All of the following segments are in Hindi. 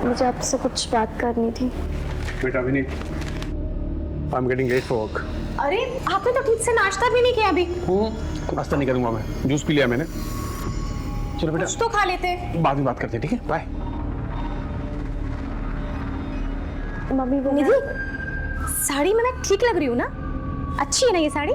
मुझे आपसे कुछ बात करनी थी। बेटा Vineet, I am getting late for work. अरे आपने तो ठीक से नाश्ता भी नहीं किया अभी। नाश्ता नहीं करूंगा मैं, जूस पी लिया मैंने। चलो बेटा, कुछ तो खा लेते। बाद में बात करते हैं, ठीक है? बाय। मम्मी निधि, साड़ी में मैं ठीक लग रही हूँ ना? अच्छी है ना ये sari?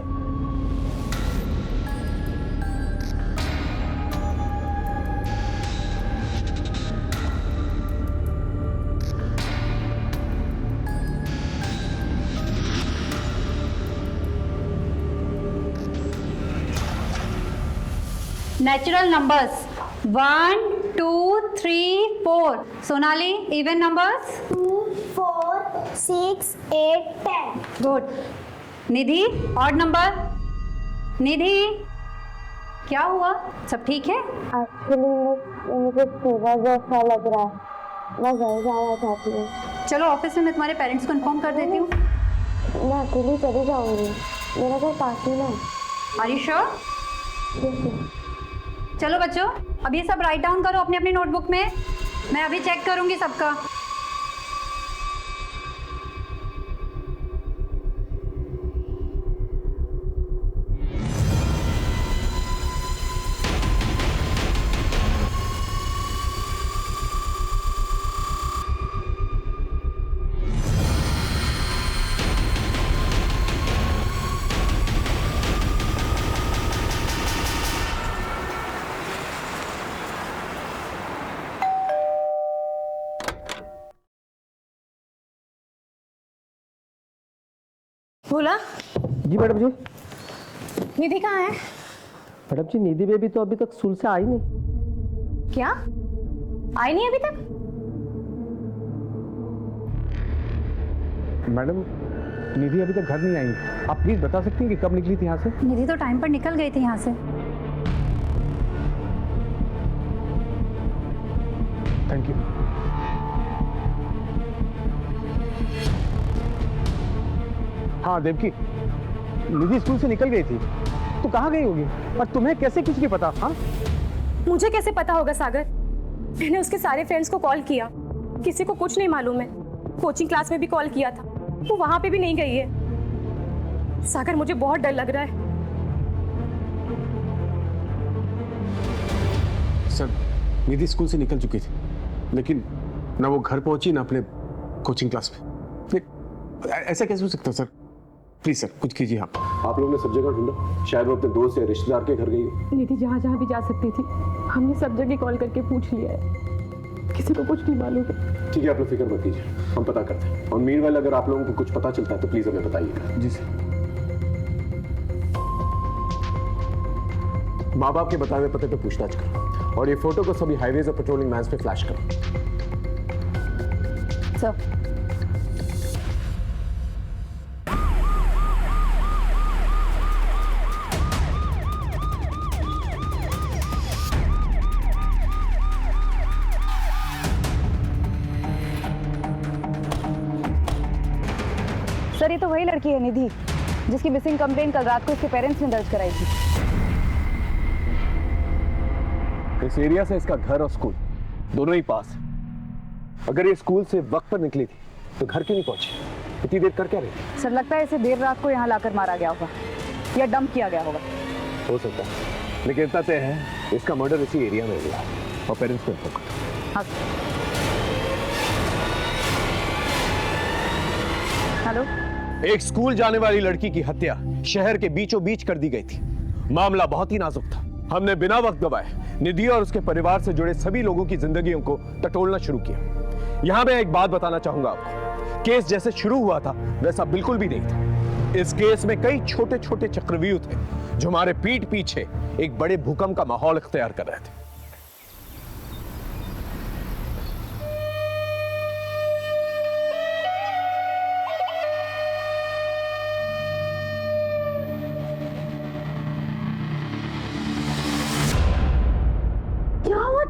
Natural numbers 1 2 3 4। Sonali, even numbers 2 4 6 8 10। Good. Nidhi, odd number. Nidhi, क्या हुआ? सब ठीक है? एक्चुअली मुझे फीवर जैसा लग रहा है, मैं घर जाना चाहती हूँ। चलो ऑफिस में मैं तुम्हारे पेरेंट्स को इन्फॉर्म कर देती हूँ। मैं अकेली चली जाऊँगी, मेरा घर पास ही में। Are you sure? चलो बच्चों, अब ये सब राइट डाउन करो अपनी अपनी नोटबुक में। मैं अभी चेक करूंगी सबका। बोला जी मैडम जी। निधि कहाँ है? मैडम जी, निधि बेबी तो अभी तक स्कूल से आई नहीं। क्या आई नहीं अभी तक? मैडम, निधि अभी तक घर नहीं आई। आप प्लीज बता सकती हैं कि कब निकली थी यहाँ से? निधि तो टाइम पर निकल गई थी यहाँ से। Thank you. हाँ देवकी, निधि स्कूल से निकल गई थी। तो कहाँ गई होगी और तुम्हें कैसे कुछ नहीं पता? हाँ, मुझे कैसे पता होगा सागर? मैंने उसके सारे फ्रेंड्स को कॉल किया, किसी को कुछ नहीं मालूम है। कोचिंग क्लास में भी कॉल किया था, वो वहां पे भी नहीं गई है। सागर मुझे बहुत डर लग रहा है। सर, निधि स्कूल से निकल चुकी थी, लेकिन ना वो घर पहुंची ना अपने कोचिंग क्लास में। ऐसा कैसे हो सकता है सर? प्लीज सर, कुछ कीजिए आप लोगों ने सब जगह ढूंढा, शायद वो अपने दोस्त या रिश्तेदार के घर गई हो। निधि जहाँ जहाँ भी जा सकती थी, हमने सब जगह कॉल करके पूछ लिया है, किसी को कुछ नहीं मालूम है। ठीक है, आप लोग फिक्र मत कीजिए, हम पता करते हैं। और मीनवाइल अगर आप लोगों को कुछ पता चलता है तो प्लीज हमें बताइएगा। जी सर। माँ बाप के बताए हुए पते पे पूछताछ करो और ये फोटो को सभी हाईवेज और पेट्रोलिंग मैन्स पे फ्लैश करो। सर, सर, ये तो वही लड़की है निधि, जिसकी मिसिंग कंप्लेंट कल रात को इसके पेरेंट्स ने दर्ज कराई थी। इस एरिया से इसका घर और स्कूल दोनों ही पास है। अगर ये स्कूल से वक्त पर निकली थी तो घर क्यों नहीं पहुंची? इतनी देर कर क्या रही? सर, लगता है इसे देर रात को यहाँ लाकर मारा गया होगा या डंप किया गया होगा। हो सकता है, लेकिन इतना तय है इसका मर्डर इसी एरिया में हुआ और पेरेंट्स को इन्फॉर्म करो। हाँ। हेलो। एक स्कूल जाने वाली लड़की की हत्या शहर के बीचों बीच कर दी गई थी। मामला बहुत ही नाजुक था। हमने बिना वक्त गवाए निधि और उसके परिवार से जुड़े सभी लोगों की जिंदगियों को टटोलना शुरू किया। यहां मैं एक बात बताना चाहूंगा आपको, केस जैसे शुरू हुआ था वैसा बिल्कुल भी नहीं था। इस केस में कई छोटे छोटे चक्रव्यूह थे जो हमारे पीठ पीछे एक बड़े भूकंप का माहौल इख्तियार कर रहे थे।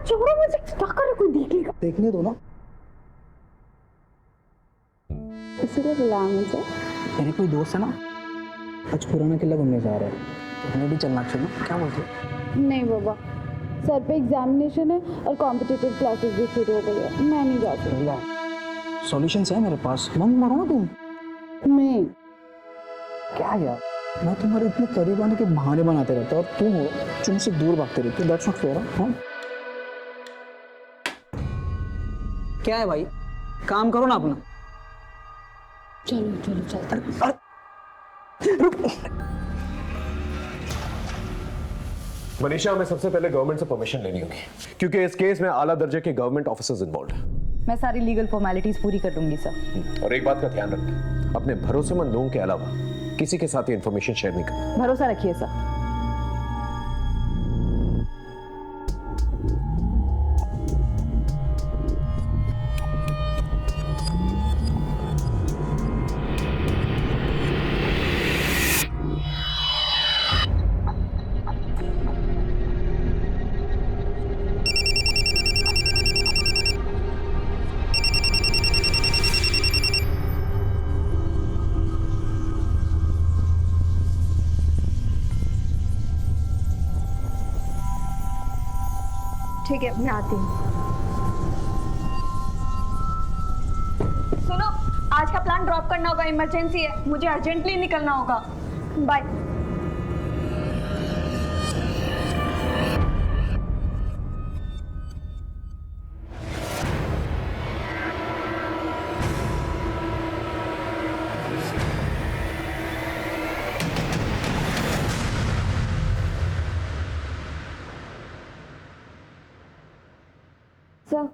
छोड़ो मुझे, क्या करे, कोई देखेगा। देखने दो ना। इसलिए बुलाया मुझे? मेरे कोई दोस्त है ना, आज पुराना किला घूमने जा रहा है, तो हमें भी चलना चाहिए। क्या बोलते हो? नहीं बाबा, सर पे एग्जामिनेशन है और कॉम्पिटिटिव क्लासेस भी शुरू हो गई है, मैं नहीं जा सकती। सॉल्यूशंस है मेरे पास, बंक मारो ना तुम। नहीं, क्या यार, मैं तुम्हारे इतने करीब आने के बहाने बनाते रहता और तुम हो जो मुझसे दूर भागते रहते हो। That's not fair. हाँ क्या है भाई, काम करो ना अपना। चलो चलो चलते। मनीषा, हमें सबसे पहले गवर्नमेंट से परमिशन लेनी होगी, क्योंकि इस केस में आला दर्जे के गवर्नमेंट ऑफिसर्स इन्वॉल्व हैं। मैं सारी लीगल फॉर्मेलिटीज पूरी कर दूंगी सर। और एक बात का ध्यान रखें, अपने भरोसेमंद लोगों के अलावा किसी के साथ ये इंफॉर्मेशन शेयर नहीं करना। भरोसा रखिए सर। ठीक है, मैं आती हूँ। सुनो, आज का प्लान ड्रॉप करना होगा, इमरजेंसी है, मुझे अर्जेंटली निकलना होगा। बाय। सर,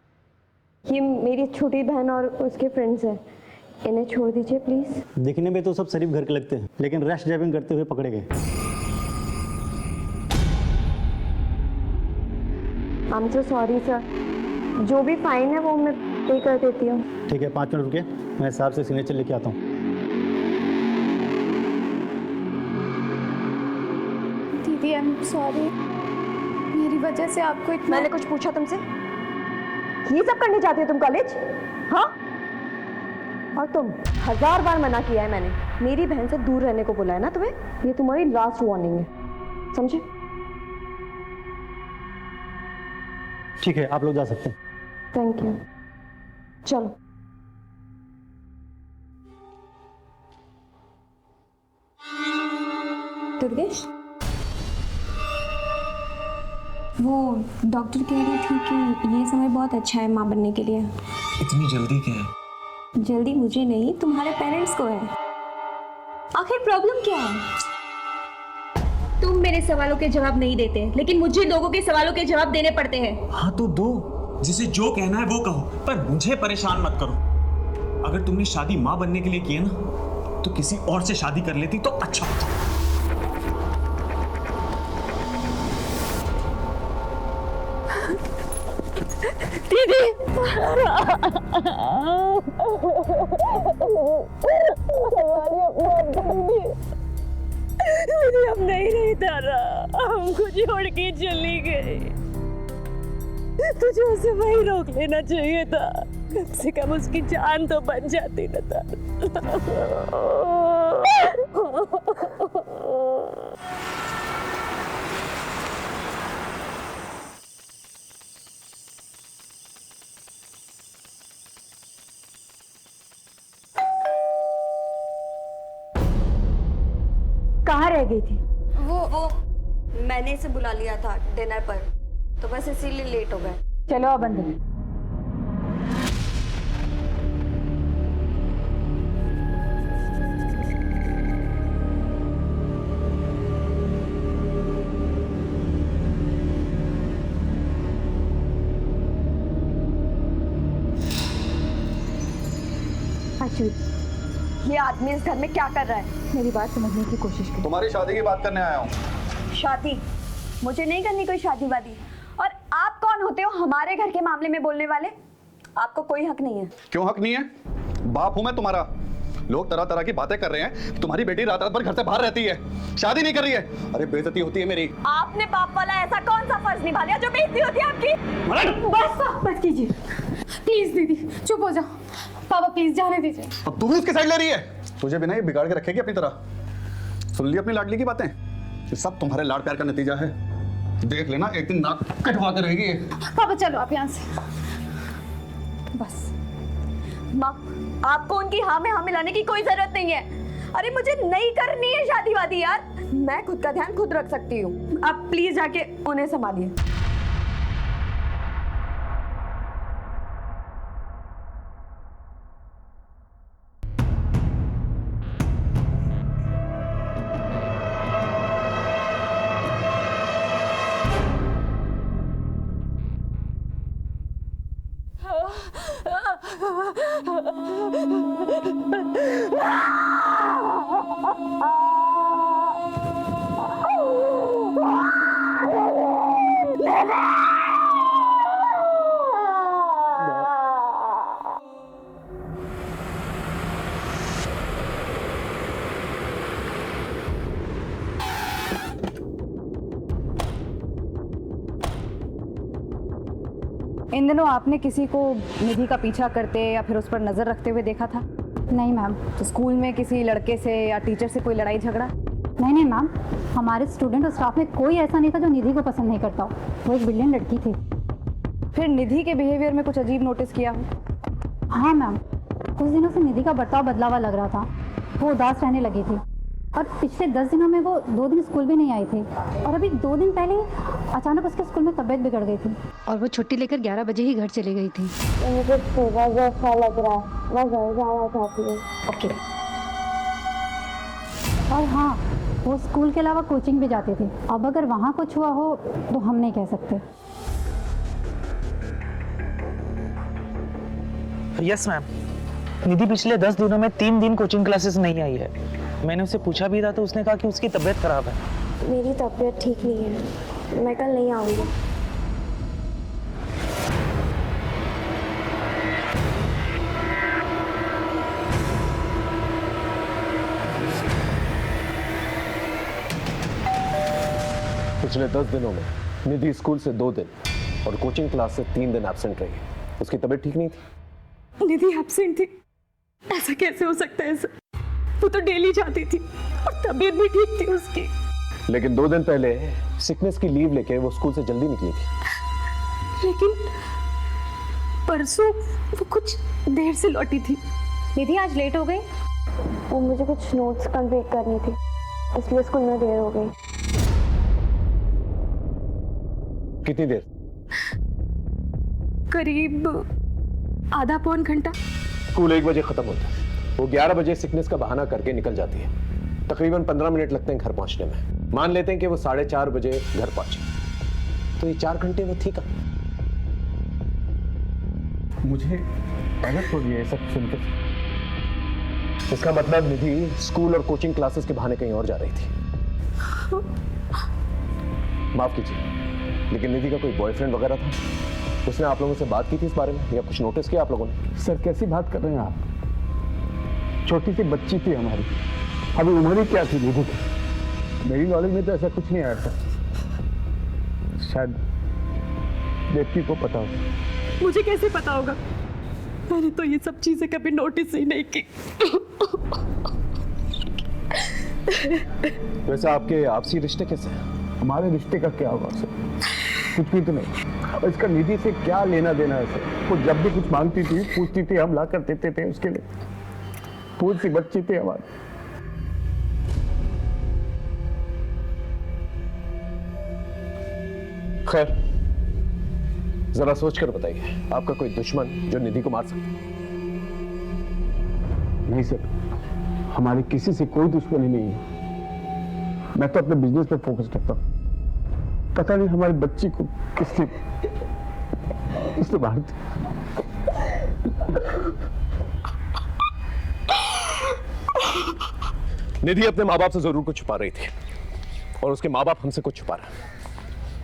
ये मेरी छोटी बहन और उसके फ्रेंड्स हैं, इन्हें छोड़ दीजिए प्लीज। दिखने में तो सब शरीफ घर के लगते हैं, लेकिन रैश ड्राइविंग करते हुए पकड़े गए। I am so sorry sir, जो भी फाइन है वो मैं पे कर देती हूँ। ठीक है, 5 मिनट रुके, मैं साहब से सिग्नेचर लेके आता हूँ। दीदी, आई एम सॉरी, मेरी वजह से आपको इतना। मैंने कुछ पूछा तुमसे? ये सब करने जाती हो तुम कॉलेज? हाँ? और तुम 1000 बार मना किया है मैंने, मेरी बहन से दूर रहने को बोला है ना तुम्हें? ये तुम्हारी लास्ट वार्निंग है, समझे? ठीक है, आप लोग जा सकते हैं। Thank you. चलो। दुर्गेश, वो डॉक्टर कह रही थी कि ये समय बहुत अच्छा है माँ बनने के लिए। इतनी जल्दी क्या है? जल्दी मुझे नहीं, तुम्हारे पेरेंट्स को है। आखिर प्रॉब्लम क्या है? तुम मेरे सवालों के जवाब नहीं देते, लेकिन मुझे लोगों के सवालों के जवाब देने पड़ते हैं। हाँ तो दो, जिसे जो कहना है वो कहो, पर मुझे परेशान मत करो। अगर तुमने शादी माँ बनने के लिए की है ना, तो किसी और से शादी कर लेती तो अच्छा होता। मुझे अब नहीं तारा, हमको छोड़ के चली गई। तुझे उसे वहीं रोक लेना चाहिए था, कम से कम उसकी जान तो बच जाती न तारा। कहाँ रह गई थी? वो मैंने इसे बुला लिया था डिनर पर, तो बस इसीलिए लेट हो गए। चलो अब अंदर। ये आदमी इस घर में क्या कर रहा है? मेरी बात समझने की कोशिश करो। तुम्हारी शादी की बात करने आया हूँ। शादी? मुझे नहीं करनी कोई शादी वादी। और आप कौन होते हो हमारे घर के मामले में बोलने वाले? आपको कोई हक नहीं है। क्यों हक नहीं है? बाप हूं मैं तुम्हारा। लोग तरह तरह की बातें कर रहे हैं, तुम्हारी बेटी रात रात भर घर से बाहर रहती है, शादी नहीं कर रही है। अरे बेइज्जती होती है मेरी। आपने बाप वाला ऐसा कौन सा फर्ज निभा लिया जो बेइज्जती होती है आपकी? बस कीजिए प्लीज। दीदी चुप हो जाओ। पापा प्लीज जाने दीजिए। अब तू भी उसकी साइड ले रही है? तुझे बिना ये बिगाड़ के रखेगी अपनी तरह। सुन ली अपनी लाडली की बातें? ये सब तुम्हारे लाड प्यार का नतीजा है। देख लेना एक दिन नाक कटवा के रहेगी ये। पापा चलो आप यहाँ से। बस माँ, आपको उनकी हाँ में हाँ मिलाने की कोई जरूरत नहीं है। अरे मुझे नहीं करनी है शादी वादी यार, मैं खुद का ध्यान खुद रख सकती हूँ। आप प्लीज जाके उन्हें संभालिए। इन दिनों आपने किसी को निधि का पीछा करते या फिर उस पर नजर रखते हुए देखा था? नहीं मैम। तो स्कूल में किसी लड़के से या टीचर से कोई लड़ाई झगड़ा? नहीं नहीं मैम, हमारे स्टूडेंट और स्टाफ में कोई ऐसा नहीं था जो निधि को पसंद नहीं करता हो। वो एक ब्रिलियंट लड़की थी। फिर निधि के बिहेवियर में कुछ अजीब नोटिस किया हो? हाँ मैम, कुछ दिनों से निधि का बर्ताव बदला हुआ लग रहा था। वो उदास रहने लगी थी और पिछले 10 दिनों में वो 2 दिन स्कूल भी नहीं आई थी। और अभी 2 दिन पहले अचानक उसके स्कूल में तबीयत बिगड़ गई थी और वो छुट्टी लेकर 11 बजे ही घर चली गई थी। मुझे सुबह जैसा लग रहा है, मैं घर जाना चाहती हूँ। ओके। और हाँ, वो स्कूल के अलावा कोचिंग भी जाती थी। अब अगर वहाँ कुछ हुआ हो तो हम नहीं कह सकते। यस मैम, निधि पिछले 10 दिनों में 3 दिन कोचिंग क्लासेस नहीं आई है। मैंने उससे पूछा भी था तो उसने कहा कि उसकी तबीयत खराब है। मेरी तबीयत ठीक नहीं है, मैं कल नहीं आऊँगी। पिछले 10 दिनों में निधि स्कूल से 2 दिन और कोचिंग क्लास से 3 दिन एब्सेंट रही है। उसकी तबीयत ठीक नहीं थी। निधि एब्सेंट थी? ऐसा कैसे हो सकता है सर? वो तो डेली जाती थी और तबीयत भी ठीक थी उसकी। लेकिन 2 दिन पहले सिकनेस की लीव लेके वो स्कूल से जल्दी निकली थी। लेकिन परसों वो कुछ देर से लौटी थी। निधि आज लेट हो गई? वो मुझे कुछ नोट्स कंप्लीट करनी थी, इसलिए स्कूल में देर हो गई। कितनी देर? करीब आधा पौन घंटा। स्कूल 1 बजे खत्म होता है। वो 11 बजे सिकनेस का बहाना करके निकल जाती है। तकरीबन 15 मिनट लगते हैं घर पहुंचने में। मान लेते हैं कि वो 4:30 बजे घर पहुंचे, तो ये 4 घंटे वो थी कहाँ? मुझे गलत हो गया ये सब सुनकर। इसका मतलब निधि स्कूल और कोचिंग क्लासेस के बहाने कहीं और जा रही थी। माफ कीजिए, लेकिन निधि का कोई बॉयफ्रेंड वगैरह था? उसने आप लोगों से बात की थी इस बारे में या कुछ नोटिस किया आप लोगों ने? सर कैसी बात कर रहे हैं आप? छोटी सी बच्ची थी हमारी, अभी उम्र ही क्या थी निधि की? मेरी नॉलेज में तो ऐसा कुछ नहीं आया था। शायद देवकी को पता हो। मुझे कैसे पता होगा? मैंने तो ये सब चीजें कभी नोटिस ही नहीं की। वैसे आपके आपसी रिश्ते कैसे हैं? हमारे रिश्ते का क्या होगा सर? कुछ भी तो नहीं। और इसका निधि से क्या लेना देना है सर? वो जब भी कुछ मांगती थी, पूछती थी, हम ला कर देते थे उसके लिए। फूल सी बच्ची थी हमारी। खैर, जरा सोच कर बताइए, आपका कोई दुश्मन जो निधि को मार सकता? नहीं सर, हमारी किसी से कोई दुश्मनी नहीं है। मैं तो अपने बिजनेस पे फोकस करता हूँ। पता नहीं हमारी बच्ची को किसने मार दिया। निधि अपने माँ बाप से जरूर कुछ छुपा रही थी और उसके माँ बाप हमसे कुछ छुपा रहे हैं।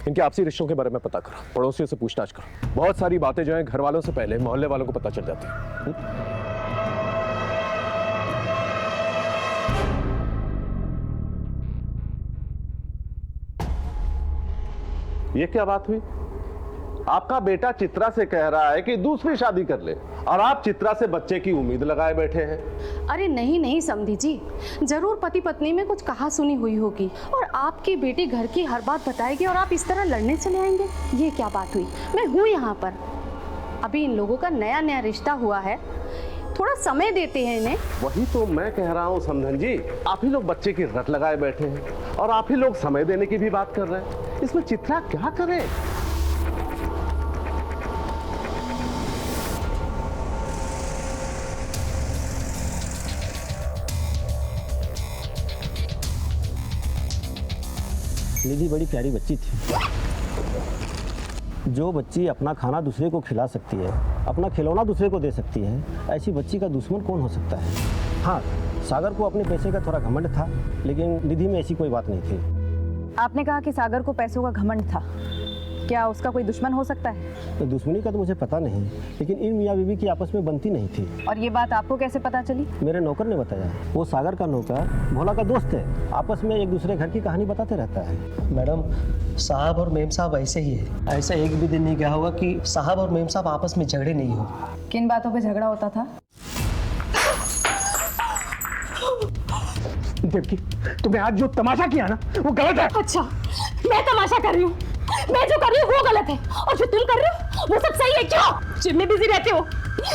इनके आपसी रिश्तों के बारे में पता करो, पड़ोसियों से पूछताछ करो। बहुत सारी बातें जो हैं घर वालों से पहले मोहल्ले वालों को पता चल जाती है। ये क्या बात हुई? आपका बेटा चित्रा से कह रहा है कि दूसरी शादी कर ले और आप चित्रा से बच्चे की उम्मीद लगाए बैठे हैं। अरे नहीं नहीं समधी जी, जरूर पति पत्नी में कुछ कहा सुनी हुई होगी और आपकी बेटी घर की हर बात बताएगी और आप इस तरह लड़ने चले आएंगे। ये क्या बात हुई? मैं हूँ यहाँ पर, अभी इन लोगों का नया नया रिश्ता हुआ है, थोड़ा समय देते हैं इन्हें। वही तो मैं कह रहा हूँ समधन जी, आप ही लोग बच्चे की रट लगाए बैठे हैं और आप ही लोग समय देने की भी बात कर रहे हैं। इसमें चित्रा क्या करे? निधि बड़ी प्यारी बच्ची थी। जो बच्ची अपना खाना दूसरे को खिला सकती है, अपना खिलौना दूसरे को दे सकती है, ऐसी बच्ची का दुश्मन कौन हो सकता है? हाँ, सागर को अपने पैसे का थोड़ा घमंड था, लेकिन निधि में ऐसी कोई बात नहीं थी। आपने कहा कि सागर को पैसों का घमंड था, क्या उसका कोई दुश्मन हो सकता है? तो दुश्मनी का तो मुझे पता नहीं, लेकिन इन मियाँ बीवी की आपस में बनती नहीं थी। और ये बात आपको कैसे पता चली? मेरे नौकर ने बताया। वो सागर का नौकर भोला का दोस्त है, आपस में एक दूसरे घर की कहानी बताते रहता है। मैडम, साहब और मेम साहब ऐसे ही है। ऐसा एक भी दिन नहीं गया होगा कि साहब और मेम साहब आपस में झगड़े नहीं हो। किन बातों पे झगड़ा होता था? देवकी, तुमने आज जो तमाशा किया ना, वो गलत है। अच्छा, मैं तमाशा कर रही हूँ? मैं जो कर रही हूँ वो गलत है और जो तुम कर रहे हो वो सब सही है? क्यों जिम में बिजी रहते हो?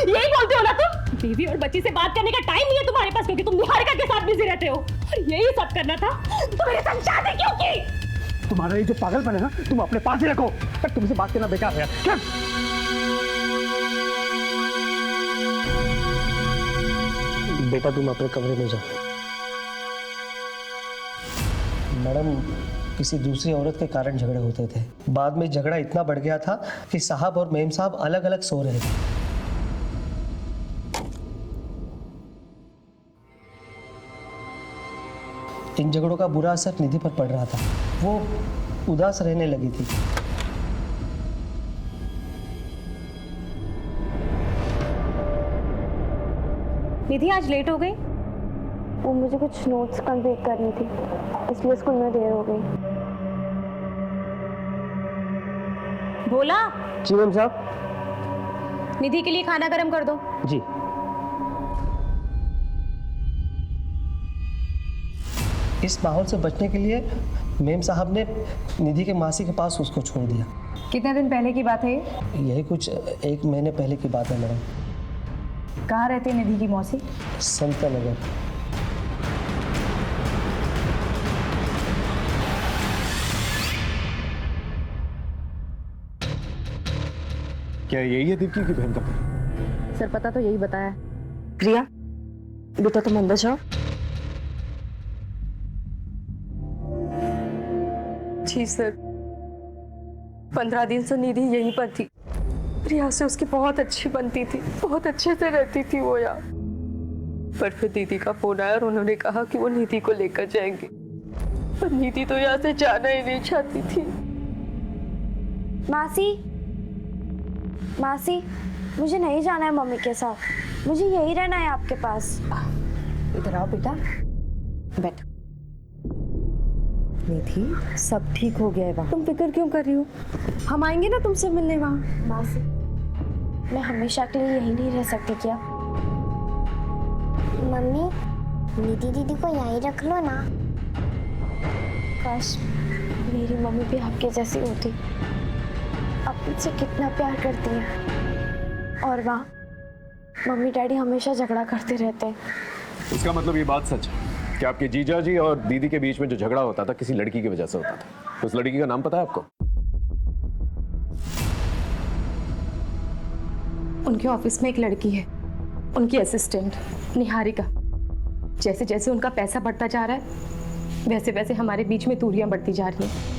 यही बोलते हो ना तुम? बीवी और बच्ची से बात करने का टाइम नहीं है तुम्हारे पास क्योंकि तुम निहारिका के साथ बिजी रहते हो। और यही सब करना था तो मेरे साथ शादी क्यों की? तुम्हारा ये जो पागलपन है ना, तुम अपने पास ही रखो। तुमसे बात करना बेकार है। क्या? बेटा तुम अपने कमरे में जाओ। मैडम, किसी दूसरी औरत के कारण झगड़े होते थे। बाद में झगड़ा इतना बढ़ गया था कि साहब और मेम साहब अलग अलग सो रहे थे। इन झगड़ों का बुरा असर निधि पर पड़ रहा था। वो उदास रहने लगी थी। निधि आज लेट हो गई? वो मुझे कुछ नोट्स कंप्लीट करनी थी, इसलिए स्कूल में देर हो गई। भोला। जी मैम साहब। निधि के लिए खाना गरम कर दो। जी। इस माहौल से बचने के लिए मेम साहब ने निधि के मासी के पास उसको छोड़ दिया। कितने दिन पहले की बात है ये? यही कुछ 1 महीने पहले की बात है मैडम। कहाँ रहती है निधि की मौसी? संता नगर। क्या यही है दीप्ति की बहन का? सर पता तो यही बताया। प्रिया, बेटा तुम अंदर जाओ। जी सर, 15 दिन से निधि यहीं पर थी। प्रिया से उसकी बहुत अच्छी बनती थी, बहुत अच्छे से रहती थी वो यहाँ। पर फिर दीदी का फोन आया और उन्होंने कहा कि वो निधि को लेकर जाएंगे। पर निधि तो यहाँ से जाना ही नहीं चाहती थी। मासी, मुझे नहीं जाना है मम्मी के साथ, मुझे यही रहना है आपके पास। इधर आओ बेटा, बैठ। निधि, सब ठीक हो गया है वहाँ। तुम फिक्र क्यों कर रही हो? हम आएंगे ना तुमसे मिलने वहाँ। मासी, मैं हमेशा के लिए यही नहीं रह सकती क्या? मम्मी, निधि दीदी को यहीं रख लो ना। काश मेरी मम्मी भी आपके जैसी होती, आप मुझसे कितना प्यार करती हैं। और वहाँ मम्मी डैडी हमेशा झगड़ा करते रहते हैं। इसका मतलब ये बात सच है कि आपके जीजा जी और दीदी के बीच में जो झगड़ा होता था किसी लड़की की वजह से होता था। उस लड़की का नाम पता है आपको? उनके ऑफिस में एक लड़की है, उनकी असिस्टेंट निहारिका। जैसे जैसे उनका पैसा बढ़ता जा रहा है वैसे वैसे हमारे बीच में दूरियां बढ़ती जा रही हैं।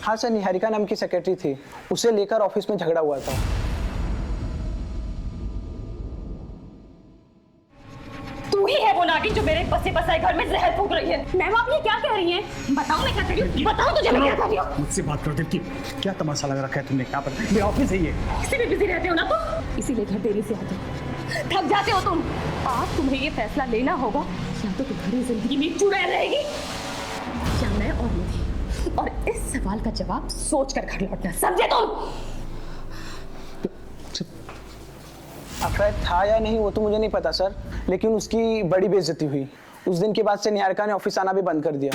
हाँ सर, निहारिका नाम की सेक्रेटरी थी, उसे लेकर ऑफिस में झगड़ा हुआ था। तू ही है वो नागिन जो मेरे बसे बसाए घर में जहर फूंक रही है। मैम आप ये क्या कह रही हैं? बताओ मैं क्या कर रही हूँ, बताओ तुझे मैं क्या कर रही हूँ। मुझसे बात करो देवकी, क्या तमाशा लग रखा है तुमने? क्या पता, मेरा ऑफिस है ये। इसी में बिजी रहते हो ना तुम, इसीलिए घर देरी से आते हो, थक जाते हो तुम। आज तुम्हें ये फैसला लेना होगा, या तो तुम्हारी जिंदगी में चुड़ैल रहेगी या मैं और निधि और इस सवाल का जवाब सोच कर घर लौटना, समझे तुम? अफेयर था या नहीं वो तो मुझे नहीं पता सर, लेकिन उसकी बड़ी बेइज्जती हुई। उस दिन के बाद से निहारिका ने ऑफिस आना भी बंद कर दिया।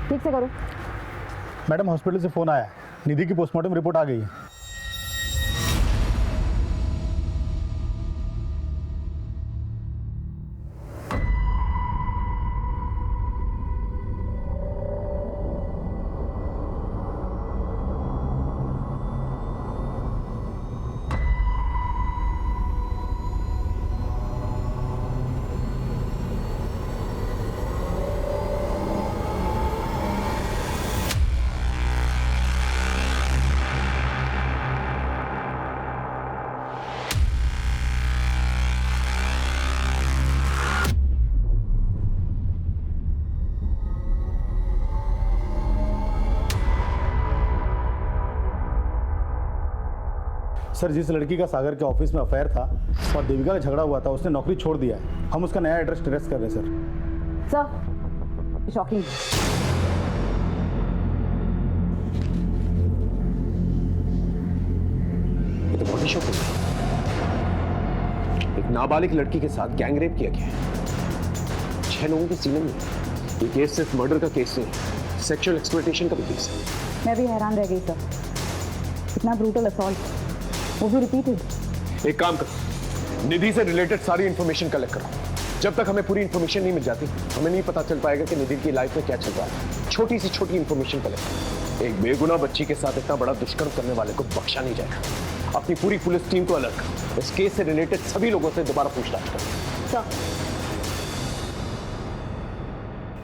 ठीक से करो। मैडम हॉस्पिटल से फ़ोन आया, निधि की पोस्टमार्टम रिपोर्ट आ गई है। सर, जिस लड़की का सागर के ऑफिस में अफेयर था और देविका का झगड़ा हुआ था, उसने नौकरी छोड़ दिया है। हम उसका नया एड्रेस ट्रेस कर रहे हैं सर। शॉकिंग। ये तो बहुत ही शॉकिंग है। एक नाबालिग लड़की के साथ गैंग रेप किया गया है, 6 लोगों की सीने में। ये केस सिर्फ मर्डर का केस नहीं, सेक्सुअल एक्सप्लॉयटेशन का भी केस है। मैं भी हैरान रह गई सर, इतना ब्रूटल असॉल्ट, वो भी रिपीटेड। एक काम करो, निधि से रिलेटेड सारी इंफॉर्मेशन कलेक्ट करो। जब तक हमें पूरी इंफॉर्मेशन नहीं मिल जाती, हमें नहीं पता चल पाएगा कि निधि की लाइफ में क्या चल रहा है। छोटी सी छोटी इंफॉर्मेशन कलेक्ट करो। एक बेगुनाह बच्ची के साथ इतना बड़ा दुष्कर्म करने वाले को बख्शा नहीं जाएगा। अपनी पूरी पुलिस टीम को अलर्ट करो। इस केस से रिलेटेड सभी लोगों से दोबारा पूछताछ करो।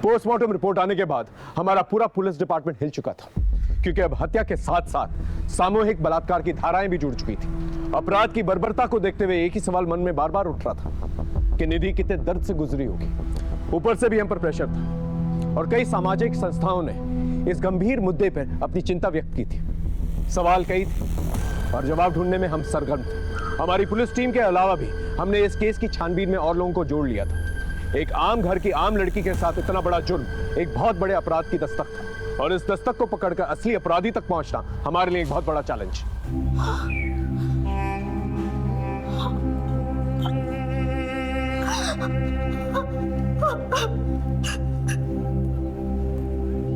पोस्टमार्टम रिपोर्ट आने के बाद हमारा पूरा पुलिस डिपार्टमेंट हिल चुका था, क्योंकि अब हत्या के साथ साथ सामूहिक बलात्कार की धाराएं भी जुड़ चुकी थी। अपराध की बर्बरता को देखते हुए एक ही सवाल मन में बार बार उठ रहा था कि निधि कितने दर्द से गुजरी होगी। ऊपर से भी हम पर प्रेशर था और कई सामाजिक संस्थाओं ने इस गंभीर मुद्दे पर अपनी चिंता व्यक्त की थी। सवाल कई थे और जवाब ढूंढने में हम सरगर्म थे। हमारी पुलिस टीम के अलावा भी हमने इस केस की छानबीन में और लोगों को जोड़ लिया था। एक आम घर की आम लड़की के साथ इतना बड़ा जुर्म एक बहुत बड़े अपराध की दस्तक था, और इस दस्तक को पकड़कर असली अपराधी तक पहुंचना हमारे लिए एक बहुत बड़ा चैलेंज।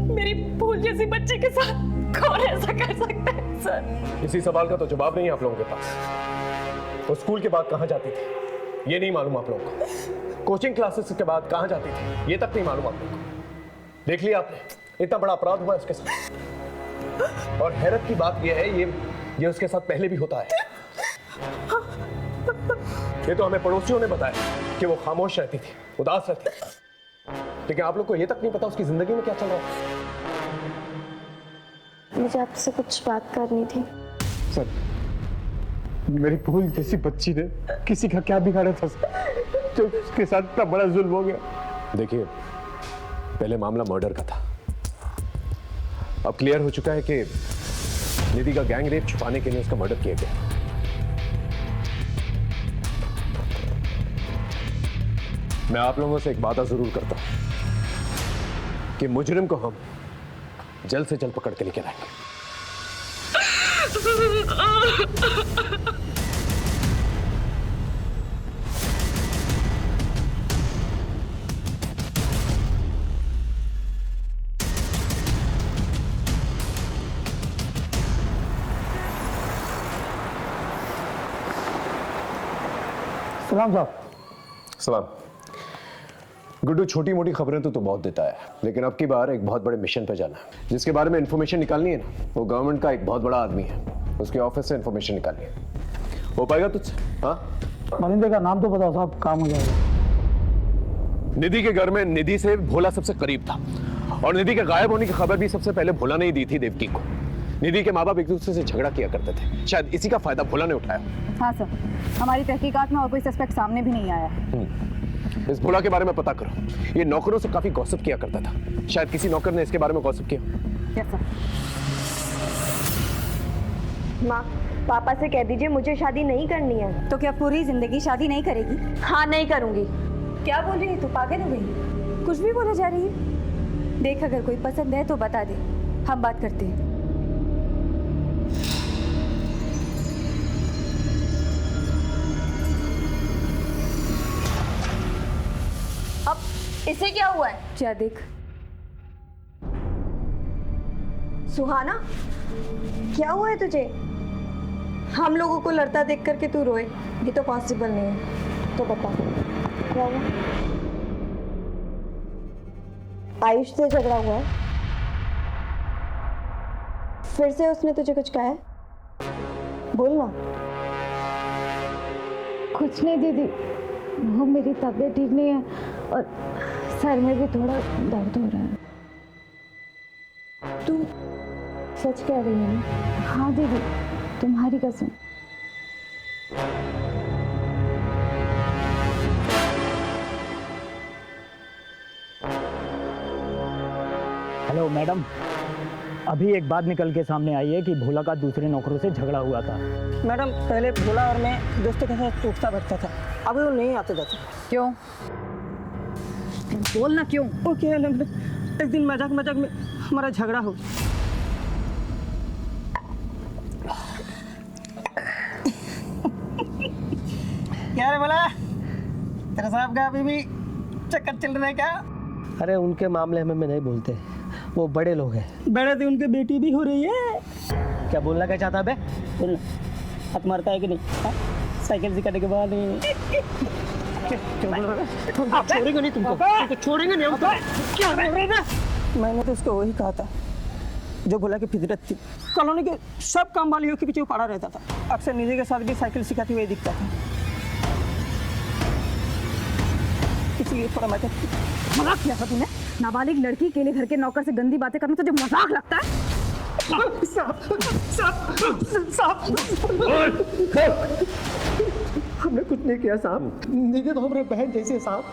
मेरी फूल जैसी बच्ची के साथ कौन ऐसा कर सकता है सर? इसी सवाल का तो जवाब नहीं है आप लोगों के पास। वो स्कूल के बाद कहां जाती थी ये नहीं मालूम आप लोगों को। कोचिंग क्लासेस के बाद कहां जाती थी ये तक नहीं मालूम आप लोगों को। देख लिया आपने, इतना बड़ा अपराध हुआ उसके साथ। और हैरत की बात यह है, ये उसके साथ पहले भी होता है। ये तो हमें पड़ोसियों ने बताया कि वो खामोश रहती थी, उदास रहती थी, लेकिन आप लोग को ये तक नहीं पता उसकी जिंदगी में क्या चल रहा है। मुझे आपसे कुछ बात करनी थी। सर, मेरी फूल जैसी बच्ची ने किसी का क्या बिगाड़ा था जो उसके साथ इतना बड़ा जुल्म हो गया। देखिए, पहले मामला मर्डर का था, अब क्लियर हो चुका है कि निधि का गैंग रेप छुपाने के लिए उसका मर्डर किया गया। मैं आप लोगों से एक वादा जरूर करता हूं कि मुजरिम को हम जल्द से जल्द पकड़ के लेकर आएंगे। सलाम साहब। सलाम। गुड्डू, छोटी मोटी खबरें तो बहुत देता है, लेकिन अब की बार एक बहुत बड़े मिशन पर जाना है। जिसके बारे में इंफॉर्मेशन निकालनी है ना, वो गवर्नमेंट का एक बहुत बड़ा आदमी है, उसके ऑफिस से इंफॉर्मेशन निकालनी है। हो पाएगा तुझसे? हाँ, मनिंदर का नाम तो बताओ साहब, काम हो जाएगा। निधि के घर में निधि से भोला सबसे करीब था, और निधि के गायब होने की खबर भी सबसे पहले भोला ने ही दी थी देवकी को। निधि के माँ बाप एक दूसरे से झगड़ा किया करते थे, शायद इसी का फायदा भोला ने उठाया। हाँ सर, हमारी तहकीकात में और कोई सस्पेक्ट सामने भी नहीं आया है। इस भोला के बारे में पता करो, ये नौकरों से काफी गॉसिप किया करता था, शायद किसी नौकर ने इसके बारे में गॉसिप किया। Yes sir. माँ, पापा से कह दीजिए मुझे शादी नहीं करनी है। तो क्या पूरी जिंदगी शादी नहीं करेगी? हाँ, नहीं करूंगी। क्या बोल रही है तू? पागल हो गई? कुछ भी बोले जा रही है। देख अगर कोई पसंद है तो बता दे, हम बात करते हैं। अब इसे क्या हुआ है? क्या देख। सुहाना, क्या हुआ है तुझे? हम लोगों को लड़ता देख करके तू रोए, ये तो पॉसिबल नहीं है। तो बता क्या हुआ? आयुष से झगड़ा हुआ है? फिर से उसने तुझे कुछ कहा है? बोल ना। कुछ नहीं दीदी, वो मेरी तबीयत ठीक नहीं है और सर में भी थोड़ा दर्द हो रहा है। तू सच कह रही है ना? हाँ दीदी, तुम्हारी कसम। हेलो मैडम, अभी एक बात निकल के सामने आई है कि भोला का दूसरे नौकरों से झगड़ा हुआ था। मैडम, पहले भोला और मैं दोस्तों के साथ उठता बैठता था, अब वो नहीं आते जाते। क्यों? बोलना क्यों? ओके, एक दिन मजाक मजाक में हमारा झगड़ा हो गया। क्या रे बोला, तेरा साहब का अभी भी चक्कर चल रहा है क्या? अरे उनके मामले में मैं नहीं बोलते, वो बड़े लोग हैं। बड़े थे, उनके बेटी भी हो रही है। क्या बोलना क्या चाहता बे? बोलना हक मारता है कि नहीं? साइकिल सिखाने के बाद आप छोड़ेंगे नहीं तुमको छोड़ेंगे नहीं हम। क्या बोल रहे थे? मैंने तो उसको वही कहा था जो भोला की फितरत थी। कॉलोनी के सब काम वालियों के पीछे वो पड़ा रहता था, अक्सर निधि के साथ भी साइकिल सिखाते हुए दिखता था, इसलिए थोड़ा मजाक किया था तूने? नाबालिग लड़की के लिए घर के नौकर से गंदी बातें करना तुझे मजाक लगता है? हमने कुछ नहीं किया साहब, निधि तो हमारे बहन जैसे साहब,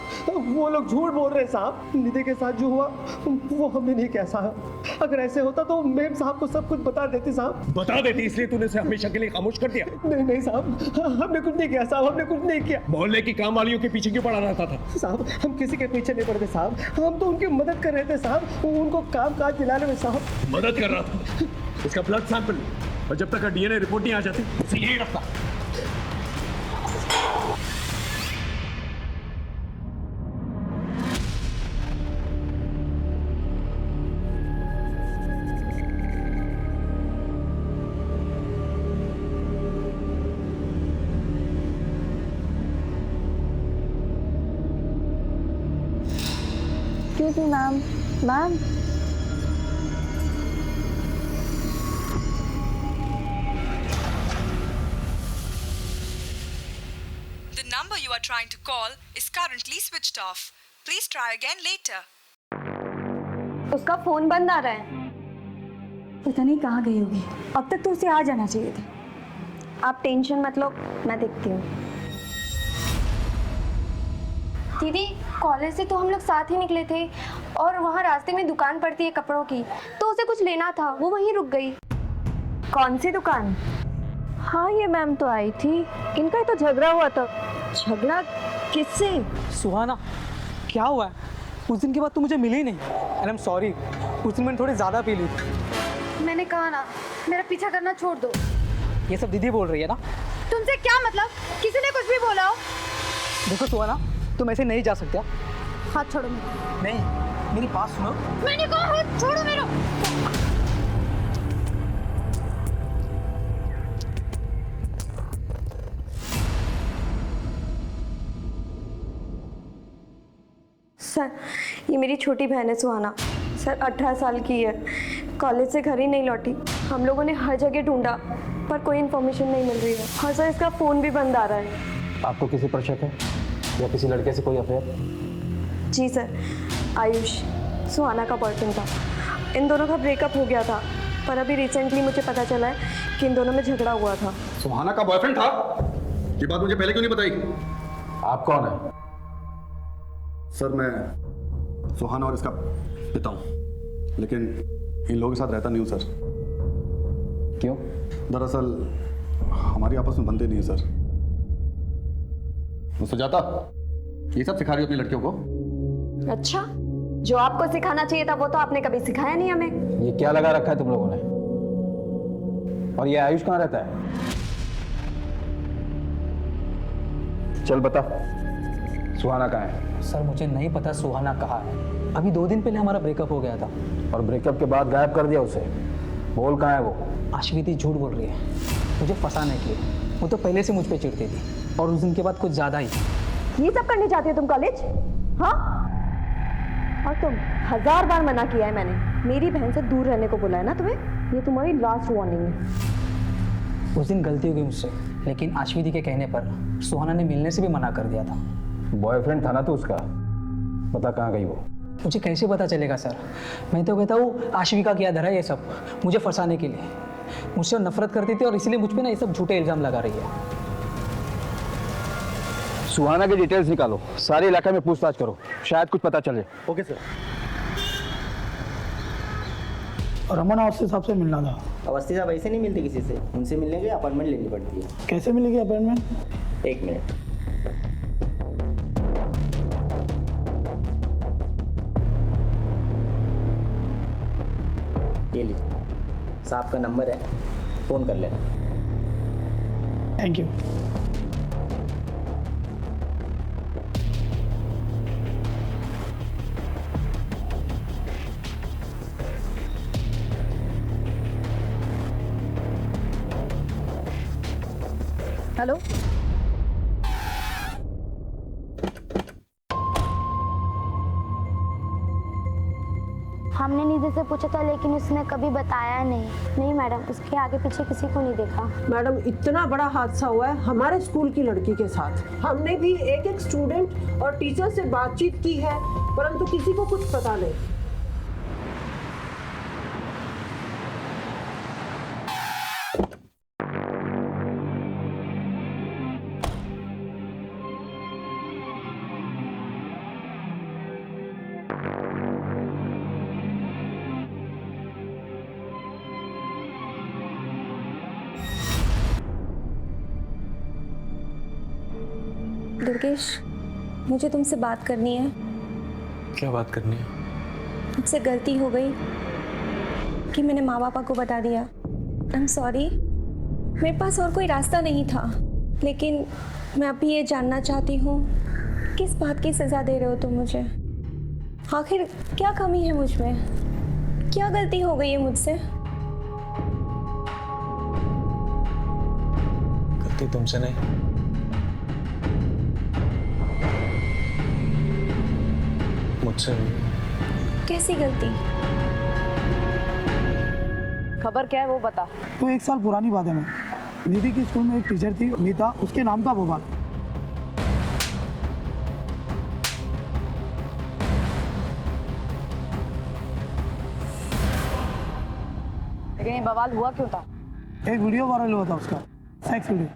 वो लोग झूठ बोल रहे साहब। निधि के साथ जो हुआ वो हमने नहीं किया साहब। अगर ऐसे होता तो मेम साहब को सब कुछ बता देती साहब। बता देती, इसलिए तूने उसे हमेशा के लिए खामोश कर दिया? नहीं नहीं साहब, हमने कुछ नहीं किया साहब, हमने कुछ नहीं किया। मोहल्ले की काम वालियों के पीछे क्यों पड़ा रहता था? साहब हम किसी के पीछे नहीं पड़ते साहब, हम तो उनकी मदद कर रहे थे साहब, उनको काम काज दिलाने में साहब। मदद कर रहा था? इसका ब्लड सैंपल, और जब तक डीएनए रिपोर्ट नहीं आ जाती उसे यही रखता। Excuse me, ma'am. Ma'am. The number you are trying to call is currently switched off. Please try again later. उसका फोन बंद आ रहा है। पता नहीं कहाँ गई होगी, अब तक तो उसे आ जाना चाहिए था। आप टेंशन मत लो, मैं देखती हूँ। दीदी, कॉलेज से तो हम लोग साथ ही निकले थे और वहाँ रास्ते में दुकान पड़ती है कपड़ों की, तो उसे कुछ लेना था, वो वहीं रुक गई। कौन सी दुकान? हाँ, ये मैम तो आई थी, इनका ही तो झगड़ा हुआ था। झगड़ा किससे? सुहाना, क्या हुआ है? उस दिन के बाद तू मुझे मिली नहीं। एंड आई एम सॉरी, उस दिन मैंने थोड़ी ज़्यादा पी ली थी। मैंने कहा ना, मेरा पीछा करना छोड़ दो। ये सब दीदी बोल रही है ना? तुमसे क्या मतलब? किसी ने कुछ भी बोला हो? देखो सुहाना, तुम ऐसे नहीं जा सकते। हाथ छोड़ो मेरा। नहीं, मेरी बात सुनो। मैंने कहा हाथ छोड़ो मेरा। सर, ये मेरी छोटी बहन है सुहाना। सर 18 साल की है, कॉलेज से घर ही नहीं लौटी। हम लोगों ने हर जगह ढूंढा पर कोई इन्फॉर्मेशन नहीं मिल रही है। हाँ सर, इसका फ़ोन भी बंद आ रहा है। आपको किसी पर शक है या किसी लड़के से कोई अफेयर? जी सर, आयुष सुहाना का बॉयफ्रेंड था। इन दोनों का ब्रेकअप हो गया था, पर अभी रिसेंटली मुझे पता चला है कि इन दोनों में झगड़ा हुआ था। सुहाना का बॉयफ्रेंड था? ये बात मुझे पहले क्यों नहीं बताई? आप कौन है? सर मैं सुहाना और इसका पिता हूँ, लेकिन इन लोगों के साथ रहता नहीं हूँ सर। क्यों? दरअसल हमारी आपस में बनते नहीं है सर। सुजाता, ये सब सिखा रही हो अपनी लड़कियों को? अच्छा, जो आपको सिखाना चाहिए था वो तो आपने कभी सिखाया नहीं हमें। ये क्या लगा रखा है तुम लोगों ने? और ये आयुष कहाँ रहता है? चल बता, सुहाना कहाँ है? सर मुझे नहीं पता सुहाना कहाँ है। अभी 2 दिन पहले हमारा ब्रेकअप हो गया था। और ब्रेकअप के बाद गायब कर दिया उसे। बोल कहाँ है वो? अश्विति झूठ बोल रही है मुझे फंसाने के लिए। वो तो पहले से मुझ पे चिढ़ती थी और उस दिन के बाद कुछ ज्यादा ही। ये सब करने जाती हो तुम कॉलेज? हाँ, और तुम 1000 बार मना किया है मैंने, मेरी बहन से दूर रहने को बोला है ना तुम्हें। ये तुम्हारी लास्ट वार्निंग है। उस दिन गलती हो गई मुझसे, लेकिन अश्विति के कहने पर सुहाना ने मिलने से भी मना कर दिया था। बॉयफ्रेंड था ना तो उसका, पता कहाँ गई वो? मुझे कैसे पता चलेगा सर? मैं तो कहता हूँ आशिविका किया धरा ये सब मुझे फंसाने के लिए। मुझसे नफरत करती थी और इसलिए मुझ पे ना ये सब झूठे इल्जाम लगा रही है। सुहाना की डिटेल्स निकालो, सारे इलाके में पूछताछ करो, शायद कुछ पता चले। Okay sir. रमन अवस्थी साहब से मिलना था। अवस्थी साहब ऐसे नहीं मिलते किसी से, उनसे मिलने के लिए अपॉइंटमेंट लेनी पड़ती है। कैसे मिलेगी अपॉइंटमेंट? 1 मिनट। ये लीजिए, साहब का नंबर है, फ़ोन कर लेना। Thank you. हेलो, हमने निधि से पूछा था लेकिन उसने कभी बताया नहीं मैडम, उसके आगे पीछे किसी को नहीं देखा। मैडम इतना बड़ा हादसा हुआ है हमारे स्कूल की लड़की के साथ। हमने भी एक स्टूडेंट और टीचर से बातचीत की है परंतु किसी को कुछ पता नहीं। दुर्गेश, मुझे तुमसे बात करनी है। क्या बात करनी है? मुझसे गलती हो गई कि मैंने माँ बापा को बता दिया। आई एम सॉरी, मेरे पास और कोई रास्ता नहीं था, लेकिन मैं अभी ये जानना चाहती हूँ किस बात की सज़ा दे रहे हो तुम मुझे? आखिर क्या कमी है मुझ में? क्या गलती हो गई है मुझसे? गलती तुमसे नहीं, मुझसे। कैसी गलती? खबर क्या है वो बता। तो 1 साल पुरानी बात है। मैं निधि की स्कूल में एक टीचर थी मीता, उसके नाम था बवाल। लेकिन ये बवाल हुआ क्यों था? एक वीडियो वायरल हुआ था उसका, सेक्स वीडियो।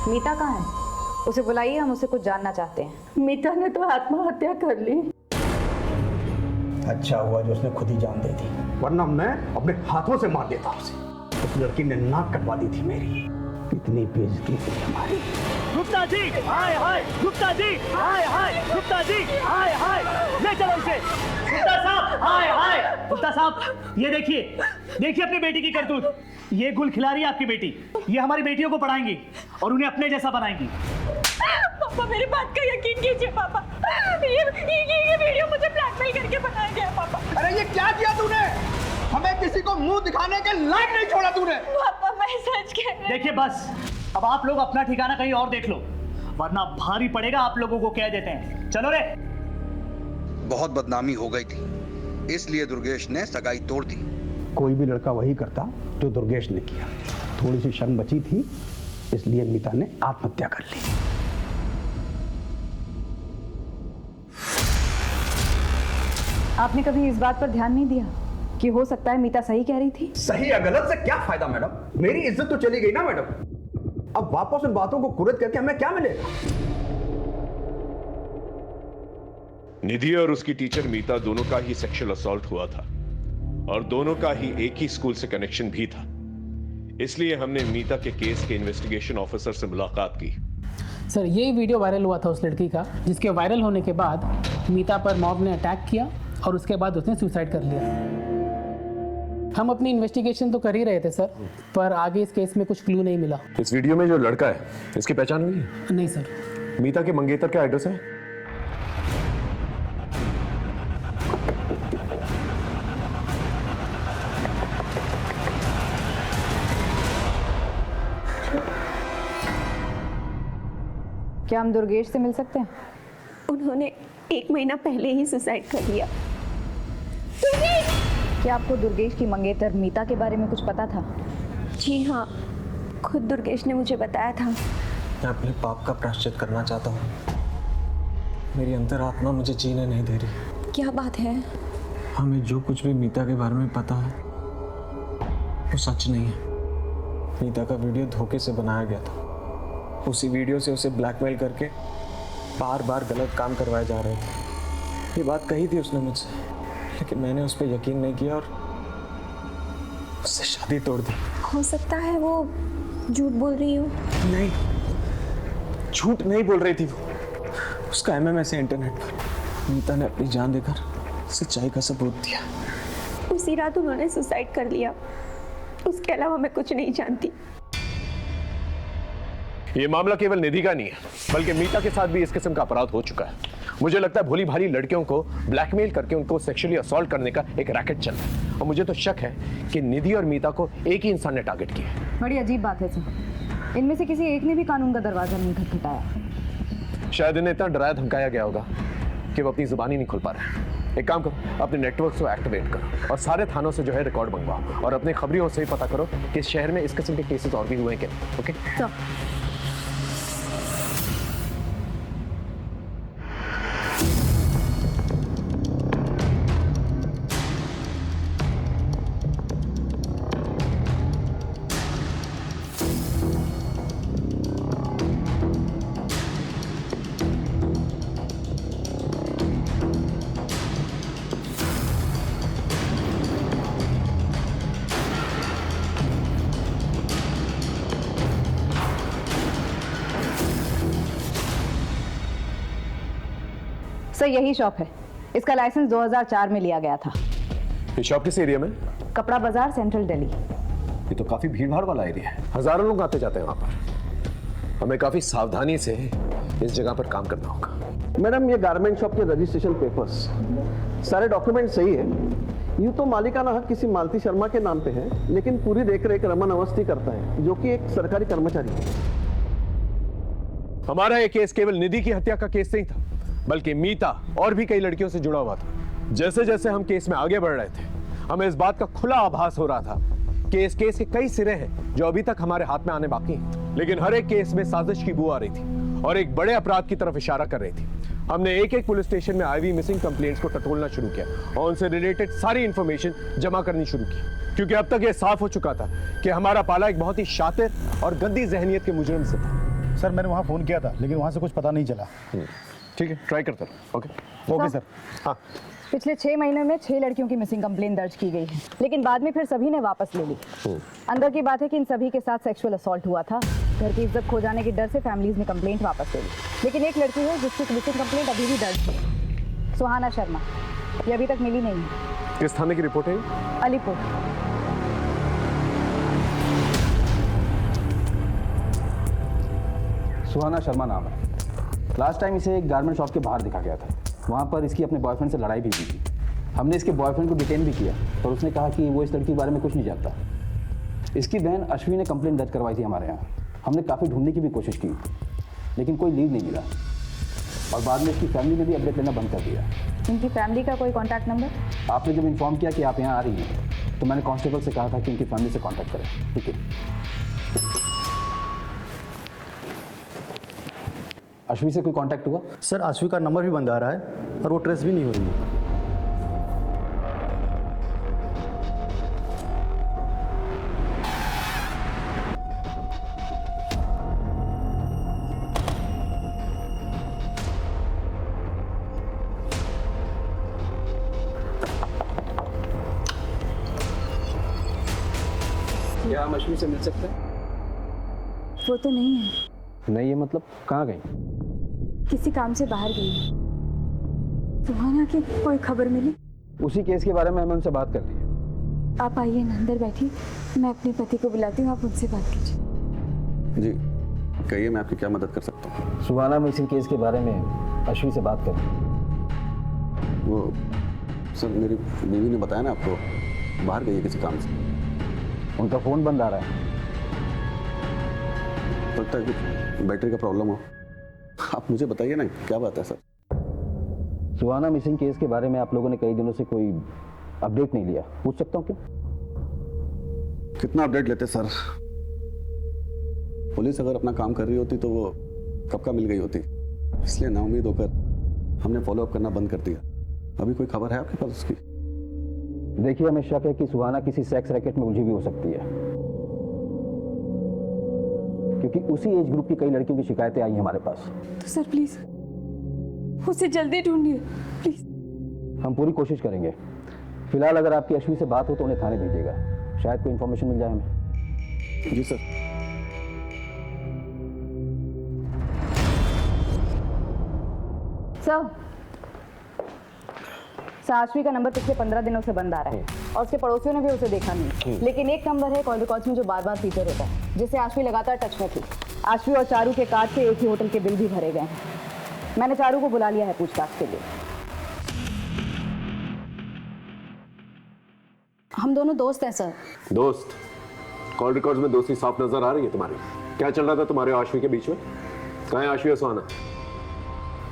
मीता कहाँ है? उसे बुलाइए, हम उसे कुछ जानना चाहते हैं। मीता ने तो आत्महत्या कर ली। अच्छा हुआ जो उसने खुद ही जान दे दी, वरना मैं अपने हाथों से मार देता उसे। उस लड़की ने नाक कटवा दी थी मेरी। कितनी बेइज्जती थी हमारी। गुप्ता जी, हाय हाय, गुप्ता जी, हाय हाय, गुप्ता जी, हाय हाय, ले चलो इसे। गुप्ता साहब, हाय हाय, गुप्ता साहब, ये देखिए, देखिए अपनी बेटी की करतूत। ये गुल खिला रही है आपकी बेटी। ये हमारी बेटियों को पढ़ाएंगी और उन्हें अपने जैसा बनाएंगी। पापा मेरी बात का यकीन कीजिए पापा, ये वीडियो मुझे ब्लैकमेल करके बनाया गया पापा। अरे ये क्या किया तूने? हमें किसी को मुंह दिखाने के लायक नहीं छोड़ा तूने। पापा मैं सच कह रही हूं। देखिए बस, अब आप लोग अपना ठिकाना कहीं और देख लो, वरना भारी पड़ेगा आप लोगों को। कह देते हैं, चलो रे। बहुत बदनामी हो गई थी, इसलिए दुर्गेश ने सगाई तोड़ दी। कोई भी लड़का वही करता जो दुर्गेश ने किया। थोड़ी सी शर्म बची थी, इसलिए मीता ने आत्महत्या कर ली। आपने कभी इस बात पर ध्यान नहीं दिया कि हो सकता है मीता सही कह रही थी? सही या गलत से क्या फायदा मैडम? मेरी इज्जत तो चली गई ना मैडम। अब वापस उन बातों को कुरेद करके हमें क्या मिलेगा? निधि और उसकी टीचर मीता दोनों का ही सेक्सुअल असॉल्ट हुआ था। और दोनों का ही एक ही स्कूल से कनेक्शन भी था। इसलिए हमने मीता के केस के इन्वेस्टिगेशन ऑफिसर से मुलाकात की। सर यही वीडियो वायरल हुआ था उस लड़की का, जिसके वायरल होने के बाद मीता पर मॉब ने अटैक किया और उसके बाद उसने सुसाइड कर लिया। हम अपनी इन्वेस्टिगेशन तो कर ही रहे थे सर, पर आगे इस केस में कुछ क्लू नहीं मिला। इस वीडियो में जो लड़का है, इसकी पहचान हुई है? नहीं सर। मीता के मंगेतर का एड्रेस है? क्या हम दुर्गेश से मिल सकते हैं? उन्होंने 1 महीना पहले ही सुसाइड कर लिया। क्या आपको दुर्गेश की मंगेतर मीता के बारे में कुछ पता था? जी हाँ, खुद दुर्गेश ने मुझे बताया था। मैं अपने पाप का प्रायश्चित करना चाहता हूँ। मेरी अंतरात्मा मुझे जीने नहीं दे रही। क्या बात है? हमें जो कुछ भी मीता के बारे में पता है वो सच नहीं है। मीता का वीडियो धोखे से बनाया गया था। उसी वीडियो से उसे ब्लैकमेल करके बार बार गलत काम करवाए जा रहे थे। ये बात कही थी उसने मुझसे, लेकिन मैंने उस पर यकीन नहीं किया और उससे शादी तोड़ दी। हो सकता है वो झूठ बोल रही हो। नहीं, झूठ नहीं बोल रही थी वो। उसका MMS है इंटरनेट पर। मीता ने अपनी जान देकर सच्चाई का सबूत दिया। उसी रात उन्होंने सुसाइड कर लिया। उसके अलावा मैं कुछ नहीं जानती। ये मामला केवल निधि का नहीं है, बल्कि मीता के साथ भी इस किस्म का अपराध हो चुका है। मुझे लगता है भोली भाली लड़कियों को ब्लैकमेल करके उनको सेक्सुअली असॉल्ट करने का एक रैकेट चल रहा है। और मुझे तो शक है कि निधि और मीता को एक ही इंसान ने टारगेट किया है। बड़ी अजीब बात है सर। इनमें से किसी एक ने भी कानून का दरवाजा नहीं खटखटाया। शायद इन्हें इतना डराया धमकाया गया होगा कि वो अपनी जुबान ही नहीं खोल पा रहे हैं। एक काम करो, अपने नेटवर्क को एक्टिवेट करो और सारे थानों से जो है रिकॉर्ड मंगवाओ और अपने खबरियों से ही पता करो कि इस शहर में इस किस्म के केसेस और भी हुए हैं क्या। ओके सर यही शॉप है। इसका लाइसेंस 2004 में लिया गया था। ये शॉप किस एरिया में? कपड़ा बाजार, सेंट्रल दिल्ली। ये तो काफी भीड़ भाड़ वाला एरिया है, हजारों लोग आते जाते हैं वहां पर। हमें काफी सावधानी से इस जगह पर काम करना होगा। मैडम, ये गारमेंट शॉप के रजिस्ट्रेशन पेपर्स, सारे डॉक्यूमेंट सही है। यूँ तो मालिकाना हक किसी मालती शर्मा के नाम पे है, लेकिन पूरी देखरेख रमन अवस्थी करता है, जो कि एक सरकारी कर्मचारी है। हमारा ये केस केवल निधि की हत्या का केस नहीं था, बल्कि मीता और भी कई लड़कियों से जुड़ा हुआ था। जैसे जैसे हम केस में आगे बढ़ रहे थे, हमें इस बात का खुला आभास हो रहा था कि इस केस के कई सिरे हैं जो अभी तक हमारे हाथ में आने बाकी हैं। लेकिन हर एक केस में साजिश की बू आ रही थी और एक बड़े अपराध की तरफ इशारा कर रही थी। हमने एक एक पुलिस स्टेशन में आई हुई मिसिंग कंप्लेंट्स को टटोलना शुरू किया और उनसे रिलेटेड सारी इंफॉर्मेशन जमा करनी शुरू की, क्योंकि अब तक यह साफ हो चुका था कि हमारा पाला एक बहुत ही शातिर और गंदी जहनियत के मुजरिम से था। सर मैंने वहाँ फ़ोन किया था, लेकिन वहाँ से कुछ पता नहीं चला। ठीक है, ट्राई करता हूँ। Okay sir. हाँ, पिछले 6 महीने में 6 लड़कियों की मिसिंग कंप्लेंट दर्ज की गई है, लेकिन बाद में फिर सभी ने वापस ले ली। अंदर की बात है कि इन सभी के साथ सेक्सुअल असॉल्ट हुआ था। घर की इज्जत खो जाने के डर से फैमिलीज ने कंप्लेंट वापस ले ली। लेकिन एक लड़की है जिसकी मिसिंग कंप्लेंट अभी भी दर्ज है, सुहाना शर्मा। ये अभी तक मिली नहीं है। किस थाने की रिपोर्ट है? अलीपुर। सुहाना शर्मा नाम है। लास्ट टाइम इसे एक गारमेंट शॉप के बाहर दिखा गया था। वहाँ पर इसकी अपने बॉयफ्रेंड से लड़ाई भी हुई थी। हमने इसके बॉयफ्रेंड को डिटेन भी किया और उसने कहा कि वो इस लड़की के बारे में कुछ नहीं जानता। इसकी बहन अश्विनी ने कंप्लेंट दर्ज करवाई थी हमारे यहाँ। हमने काफ़ी ढूंढने की भी कोशिश की, लेकिन कोई लीड नहीं मिला और बाद में इसकी फैमिली ने भी अपडेट लेना बंद कर दिया। इनकी फैमिली का कोई कॉन्टैक्ट नंबर? आपने जब इन्फॉर्म किया कि आप यहाँ आ रही हैं, तो मैंने कांस्टेबल से कहा था कि इनकी फैमिली से कॉन्टैक्ट करें। ठीक है। अश्वी से कोई कांटेक्ट हुआ? सर अश्वी का नंबर भी बंद आ रहा है और वो ट्रेस भी नहीं हो रही है। क्या हम अश्विनी से मिल सकते हैं? वो तो नहीं है। नहीं है मतलब कहाँ गई? किसी काम से बाहर गई। सुहाना की कोई खबर मिली? उसी केस के बारे में हमें उनसे बात कर ली है। आप आइए ना, अंदर बैठिए, मैं अपने पति को बुलाती हूँ, आप उनसे बात कीजिए। जी कहिए, मैं आपकी क्या मदद कर सकता हूँ? सुहाना मिसिंग केस के बारे में अश्विनी से बात करें। वो सर मेरी बीवी ने बताया ना आपको, बाहर गई है किसी काम से। उनका फ़ोन बंद आ रहा है। लगता है कुछ बैटरी का प्रॉब्लम हो। आप मुझे बताइए ना क्या बात है सर? सुहाना मिसिंग केस के बारे में आप लोगों ने कई दिनों से कोई अपडेट नहीं लिया, पूछ सकता हूँ क्यों? कितना अपडेट लेते सर? पुलिस अगर अपना काम कर रही होती तो वो कब का मिल गई होती, इसलिए नाउम्मीद होकर हमने फॉलोअप करना बंद कर दिया। अभी कोई खबर है आपके पास उसकी? देखिए, हमें शक है कि सुहाना किसी सेक्स रैकेट में उलझी भी हो सकती है, क्योंकि उसी एज ग्रुप की कई लड़कियों की शिकायतें आई हैं हमारे पास। तो सर प्लीज उसे जल्दी ढूंढिए प्लीज। हम पूरी कोशिश करेंगे। फिलहाल अगर आपकी अश्विनी से बात हो तो उन्हें थाने भेजिएगा, शायद कोई इन्फॉर्मेशन मिल जाए हमें। जी सर। आश्वी का नंबर पिछले 15 दिनों से बंद आ रहा है और उसके पड़ोसियों ने भी उसे देखा नहीं। लेकिन एक नंबर है कॉल रिकॉर्ड्स में जो बार बार फीचर होता है, जिससे आश्वी लगातार टच में थी। आश्वी और चारू के कार्ड से एक ही होटल के बिल भी भरे गए हैं। मैंने चारू को बुला लिया है पूछताछ के लिए। हम दोनों दोस्त हैं सर। दोस्त? कॉल रिकॉर्ड्स में दोस्ती साफ नजर आ रही है तुम्हारी। क्या चल रहा था तुम्हारे और आश्वी के बीच में? कहाँ है आश्वी और सुहाना?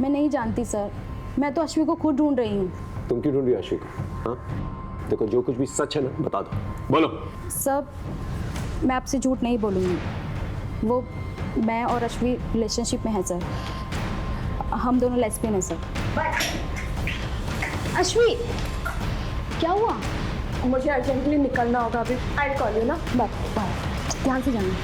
मैं नहीं जानती सर, मैं तो आश्वी को खुद ढूंढ रही हूँ। तुम क्यों ढूंढ रही हो आश्वी को? हाँ देखो, जो कुछ भी सच है ना बता दो, बोलो। सर मैं आपसे झूठ नहीं बोलूँगी, वो मैं और अश्वी रिलेशनशिप में है सर। हम दोनों लेस्बियन हैं सर। अश्वी क्या हुआ? मुझे अर्जेंटली निकलना होगा अभी। आई विल कॉल यू ना। बाय। ध्यान से जाना।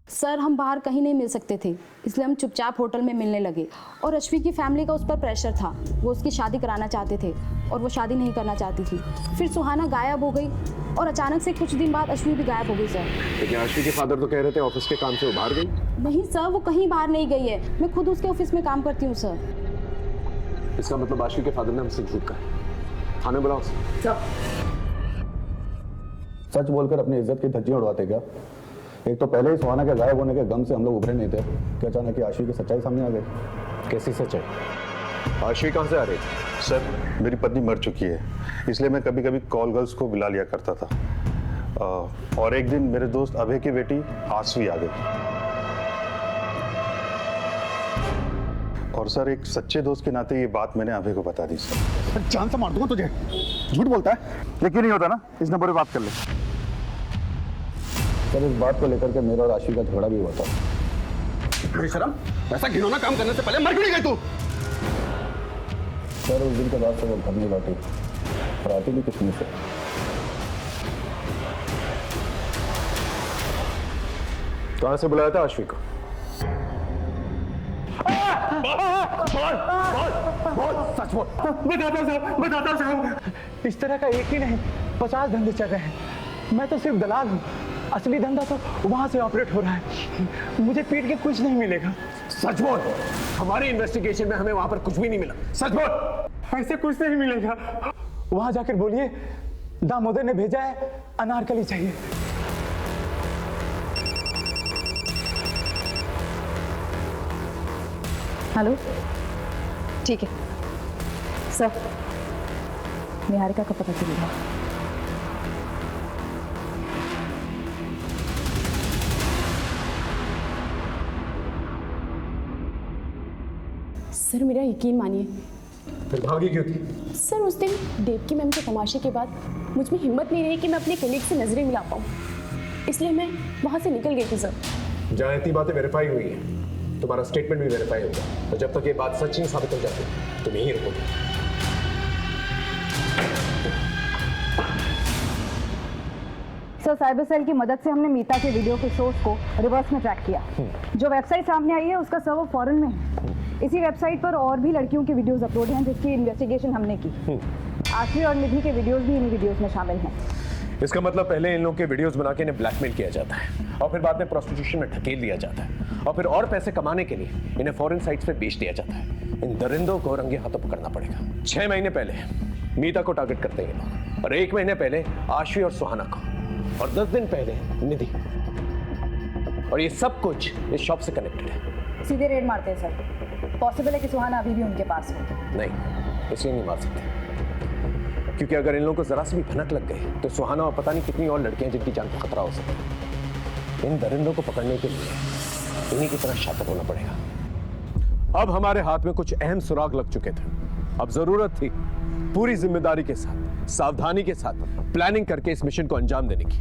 सर हम बाहर कहीं नहीं मिल सकते थे, इसलिए हम चुपचाप होटल में मिलने लगे। और अश्वी की फैमिली का उस पर प्रेशर था, वो उसकी शादी कराना चाहते थे और वो शादी नहीं करना चाहती थी। फिर सुहाना गायब हो गई और अचानक से कुछ दिन बाद अश्वी भी गायब हो गई सर। लेकिन आश्वी के फादर तो कह रहे थे ऑफिस के काम से वो बाहर गई। नहीं सर, वो कहीं बाहर नहीं गई है, मैं खुद उसके ऑफिस में काम करती हूँ सर। इसका मतलब आश्वी के फादर ने हमसे झूठ कहा। थाने बुलाओ। सच बोलकर अपनी इज्जत की धज्जियां उड़वाते क्या? एक तो पहले ही सुहाना के गायब होने के गम से हम लोग उभरे नहीं थे कि अचानक आश्वी की सच्चाई सामने आ गई। कैसी सच्चाई? आश्वी कहाँ से आ रही? सर मेरी पत्नी मर चुकी है, इसलिए मैं कभी कभी कॉल गर्ल्स को बुला लिया करता था। और एक दिन मेरे दोस्त अभय की बेटी आश्वी आ गई। और सर एक सच्चे दोस्त के नाते ये बात मैंने अभय को बता दी। सर जान से मार दूंगा तुझे। झूठ बोलता है। यकीन नहीं होता ना, इस नंबर पे बात कर ले। सर इस बात को लेकर के मेरा और आश्वी का झगड़ा भी हुआ था। बेशरम, ऐसा घिनौना काम करने से पहले मर क्यों नहीं गई तू? सर उस दिन के बाद से वो घर नहीं लौटी और आती भी किसमें से। कहाँ से बुलाया था आश्वी को? सच बोल। बताता साहब, इस तरह का एक ही नहीं 50 धंधे चल रहे हैं। मैं तो सिर्फ दलाल हूँ, असली धंधा तो वहां से ऑपरेट हो रहा है। मुझे पीट के कुछ नहीं मिलेगा। सच बोल। हमारी इन्वेस्टिगेशन में हमें वहां पर कुछ भी नहीं मिला। सच बोल। ऐसे कुछ नहीं मिलेगा। वहां जाकर बोलिए दामोदर ने भेजा है, अनारकली चाहिए। हेलो, ठीक है सर, निहारिका का पता चलेगा। सर मेरा यकीन मानिए। फिर भागी क्यों थी? सर उस दिन देवकी मैम के तमाशे के बाद मुझ में हिम्मत नहीं रही कि मैं अपने कलीग से नजरें मिला पाऊँ, इसलिए मैं वहाँ से निकल गई थी सर। जहाँ इतनी बातें वेरीफाई हुई हैं, तुम्हारा स्टेटमेंट भी वेरीफाई होगा और जब तक ये बात सच नहीं साबित हो जाती तुम यहीं रुकोगे। सर साइबर सेल की मदद से हमने मीता के वीडियो के सोर्स को रिवर्स में ट्रैक किया। जो वेबसाइट सामने आई है उसका सर्वर फॉरेन में है। इसी वेबसाइट पर और भी लड़कियों की वीडियोस अपलोड हैं जिसकी इन्वेस्टिगेशन हमने की। आश्वी और निधि के वीडियोस भी इन वीडियोस में शामिल हैं। इसका मतलब पहले इन लोगों के वीडियोस बना के इन्हें ब्लैकमेल किया जाता है और फिर बाद में प्रोस्टिट्यूशन में ढकेल दिया जाता है और फिर और पैसे कमाने के लिए इन्हें फॉरेन साइट्स पे बेच दिया जाता है। इन दरिंदों को रंगे हाथों पकड़ना पड़ेगा। 6 महीने पहले मीता को टारगेट करते हैं लोग और 1 महीने पहले आश्वी और सुहाना को और 10 दिन पहले निधि। और ये सब कुछ इस शॉप से कनेक्टेड है। सीधे रेड मारते हैं सर। पॉसिबल है कि सुहाना अभी भी उनके पास हो। नहीं, इसलिए नहीं मार सकते क्योंकि अगर इन लोगों को जरा सी भी भनक लग गई तो सुहाना और पता नहीं कितनी और लड़कियां जिनकी जान को खतरा हो सकता है। इन दरिंदों को पकड़ने के लिए इन्हीं की तरह शातिर होना पड़ेगा। अब हमारे हाथ में कुछ अहम सुराग लग चुके थे। अब जरूरत थी पूरी जिम्मेदारी के साथ, सावधानी के साथ प्लानिंग करके इस मिशन को अंजाम देने की।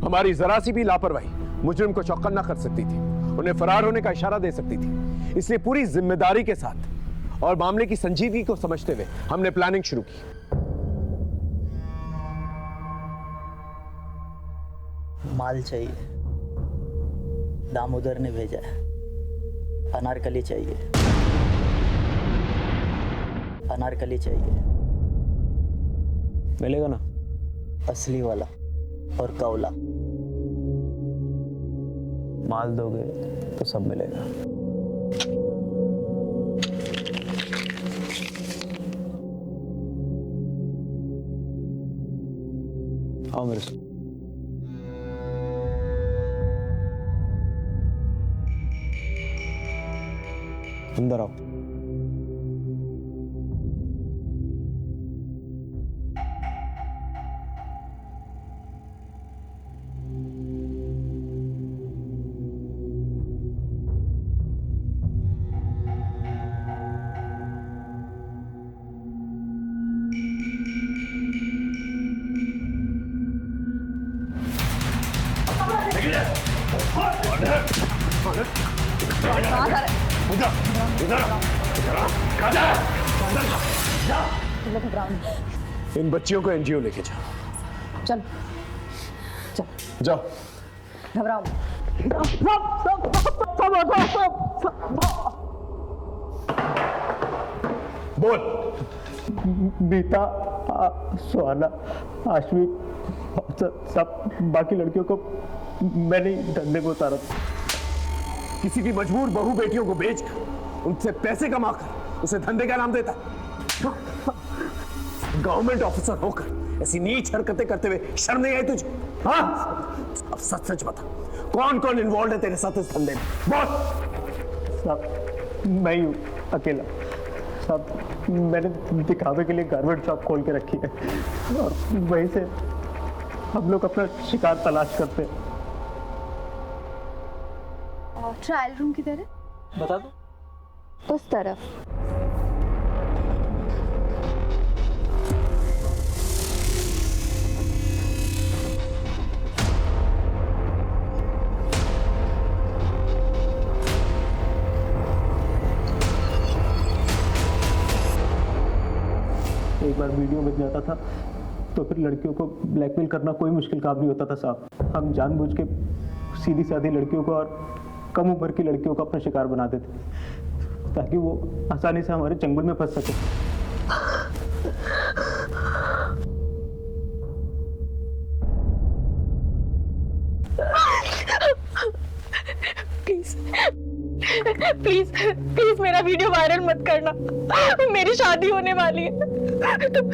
हमारी जरा सी भी लापरवाही मुजरिम को चौकन्ना कर सकती थी, उन्हें फरार होने का इशारा दे सकती थी। इसलिए पूरी जिम्मेदारी के साथ और मामले की संजीदगी को समझते हुए हमने प्लानिंग शुरू की। माल चाहिए, दामोदर ने भेजा है। अनारकली चाहिए, अनारकली चाहिए। मिलेगा ना? असली वाला और कौला। माल दोगे तो सब मिलेगा। आओ मेरे साथ। अंदर आओ। इन बच्चियों को एनजीओ लेके जाओ। चल चल जाओ। घबराओ। बोल। मीता, सुहाना, आश्वी, सब बाकी लड़कियों को मैंने धंधे में उतारा। किसी की मजबूर बहू बेटियों को बेचकर उनसे पैसे कमाकर उसे धंधे का नाम देता। गवर्नमेंट ऑफिसर होकर ऐसी नीच हरकतें करते हुए शर्म नहीं आई तुझे? हाँ, अब सच सच बता, कौन कौन इन्वॉल्व है तेरे साथ इस धंधे में? बोल। सब मैं ही हूँ अकेला। सब मैंने दिखावे के लिए गारमेंट शॉप खोल के रखी है और वहीं से हम लोग अपना शिकार तलाश करते हैं। और ट्रायल रूम किधर है? बता दो। उस तरफ। एक बार वीडियो बन जाता था तो फिर लड़कियों को ब्लैकमेल करना कोई मुश्किल काम नहीं होता था साहब। हम जानबूझ के सीधी सादी लड़कियों को और कम उम्र की लड़कियों को अपना शिकार बना देते ताकि वो आसानी से हमारे चंगुल में फंस सके। प्लीज प्लीज प्लीज मेरा वीडियो वायरल मत करना। मेरी शादी होने वाली है। तुम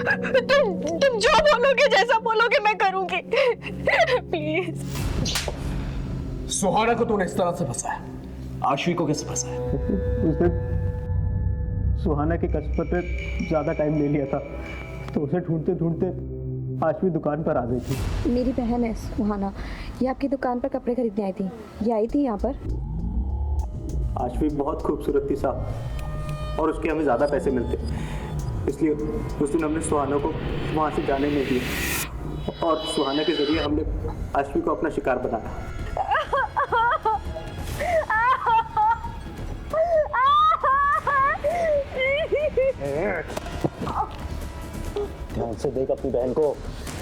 जो बोलोगे, जैसा बोलोगे मैं करूंगी। प्लीज। सुहाना को तूने इस तरह से फंसाया, आश्वी को कैसे फंसाया? उस दिन सुहाना के कस्टमर पे ज्यादा टाइम ले लिया था तो उसे ढूंढते ढूंढते आश्वी दुकान पर आ गई थी। मेरी बहन है सुहाना, ये आपकी दुकान पर कपड़े खरीदने आई थी। ये आई थी यहाँ पर। आश्वी बहुत खूबसूरत थी साहब और उसके हमें ज़्यादा पैसे मिलते, इसलिए उस दिन हमने सुहाना को वहाँ से जाने नहीं दिया और सुहाना के जरिए हमने आश्वी को अपना शिकार बनाया। ध्यान से देख अपनी बहन को,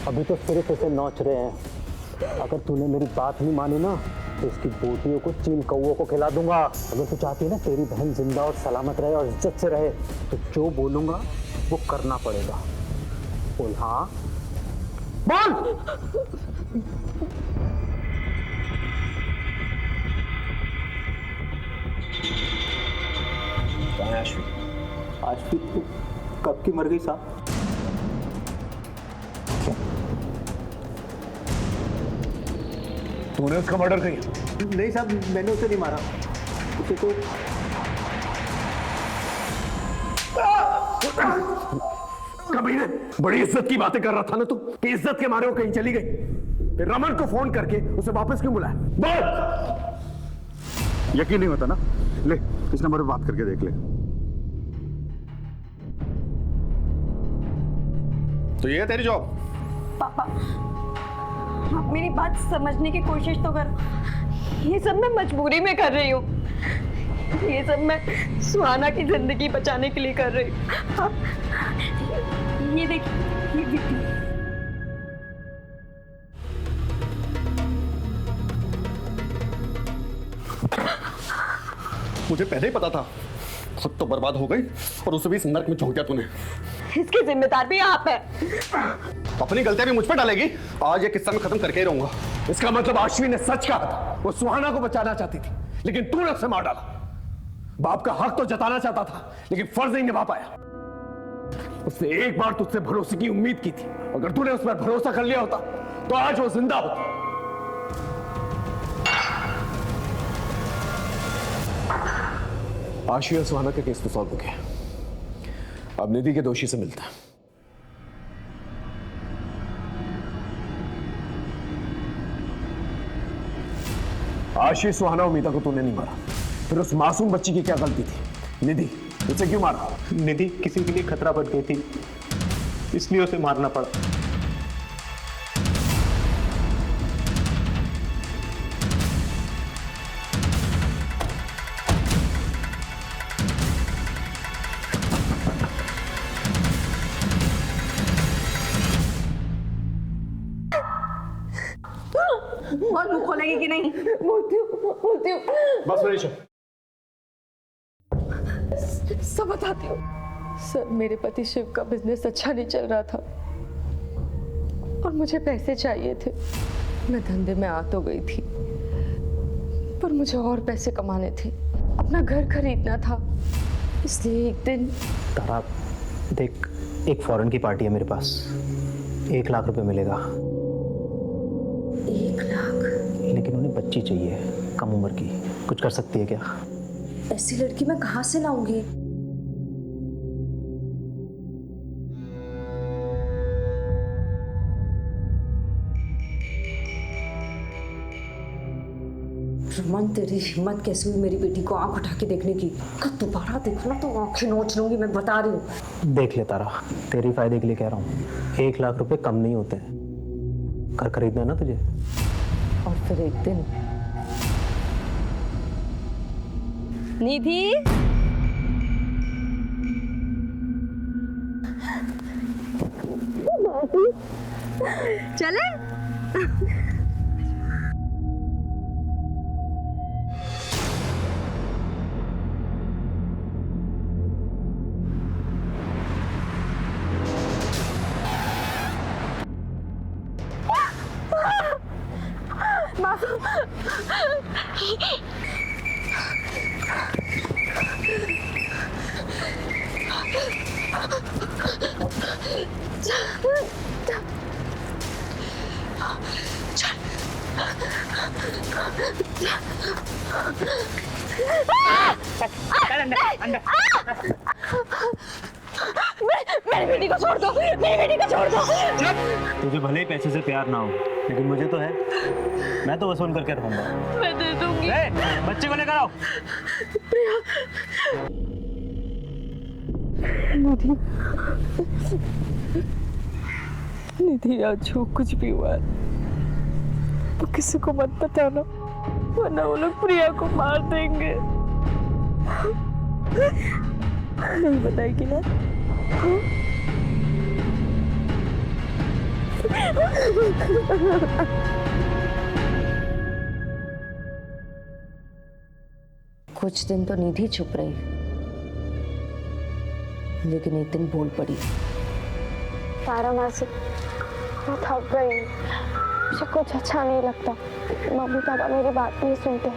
अभी तो सिर्फ ऐसे नोच रहे हैं। अगर तूने मेरी बात नहीं मानी ना तो इसकी बोटियों को चील कौओं को खिला दूंगा। अगर तू चाहती है ना तेरी बहन जिंदा और सलामत रहे और इज्जत से रहे तो जो बोलूंगा वो करना पड़ेगा। बोल हाँ बोल। कहाँ है आशवी? आशवी तो कब की मर गई साहब। तूने उसका मर्डर किया? नहीं साहब, मैंने उसे नहीं मारा, उसे तो कमीने, बड़ी इज्जत की बातें कर रहा था ना तू कि इज्जत के मारे वो कहीं चली गई, फिर रमन को फोन करके उसे वापस क्यों बुलाया? बोल। यकीन नहीं होता ना, ले इस नंबर पे बात करके देख ले। तो ये है तेरी जॉब? पापा आप मेरी बात समझने की कोशिश तो करो। ये सब मैं मजबूरी में कर रही हूँ, ये सब मैं सुहाना की जिंदगी बचाने के लिए कर रही हूँ। ये देखिए, ये देखिए। मुझे पहले ही पता था, खुद तो बर्बाद हो गई और उसे भी इस नर्क में झोंक दिया तूने। इसके जिम्मेदार भी आप हैं। अपनी गलतियां भी मुझ पर डालेगी? आज ये किस्सा मैं खत्म करके ही रहूंगा। इसका मतलब आशवी ने सच कहा था, वो सुहाना को बचाना चाहती थी, लेकिन तूने उसे मार डाला। बाप का हक तो जताना चाहता था, लेकिन फर्ज नहीं निभा पाया। उसने एक बार तुझसे भरोसे की उम्मीद की थी, अगर तूने उस पर भरोसा कर लिया होता तो आज वो जिंदा होता। आशवी और सुहाना का केस तो सॉल्व हो गया, अब निधि के दोषी से मिलता है। आशीष, सुहाना और मीता को तूने नहीं मारा, फिर उस मासूम बच्ची की क्या गलती थी? निधि, उसे क्यों मारा? निधि किसी के लिए खतरा बढ़ गई थी, इसलिए उसे मारना पड़ा। और मुंह खोलेगी कि नहीं? बोलती हूँ। बस मनीषा, सब बताती हूँ। सर, मेरे पति शिव का बिजनेस अच्छा नहीं चल रहा था और मुझे पैसे चाहिए थे। मैं धंधे में आ तो गई थी, पर मुझे और पैसे कमाने थे, अपना घर खरीदना था। इसलिए एक दिन तारा देख, एक फॉरेन की पार्टी है मेरे पास, 1 लाख रुपए मिलेगा। 1 लाख? लेकिन उन्हें बच्ची चाहिए, कम उम्र की। कुछ कर सकती है क्या? ऐसी लड़की मैं कहाँ से लाऊंगी? रमन, तेरी हिम्मत कैसे हुई मेरी बेटी को आंख उठा के देखने की? अगर दोबारा देखना तो आंखें नोच लूंगी, मैं बता रही हूँ। देख ले तारा, तेरी फायदे के लिए कह रहा हूँ, 1 लाख रुपए कम नहीं होते हैं। घर खरीदना है ना तुझे? और फिर एक दिन निधि, चले? मेरी बेटी को छोड़ दो, मेरी बेटी को छोड़ दो। तुझे भले ही पैसे से प्यार ना हो, लेकिन मुझे तो है। मैं तो वसूल करके रहूंगा। मैं दे दूंगी। बच्चे को लेकर आओ। निधि, आज जो कुछ भी हुआ है वो किसी को मत बताना, वरना वो लोग प्रिया को मार देंगे। नहीं बताएगी ना? कुछ दिन तो निधि चुप रही, लेकिन एक दिन बोल पड़ी। तारा मासी, मैं थक गई हूँ, मुझे कुछ अच्छा नहीं लगता। मम्मी पापा मेरी बात नहीं सुनते।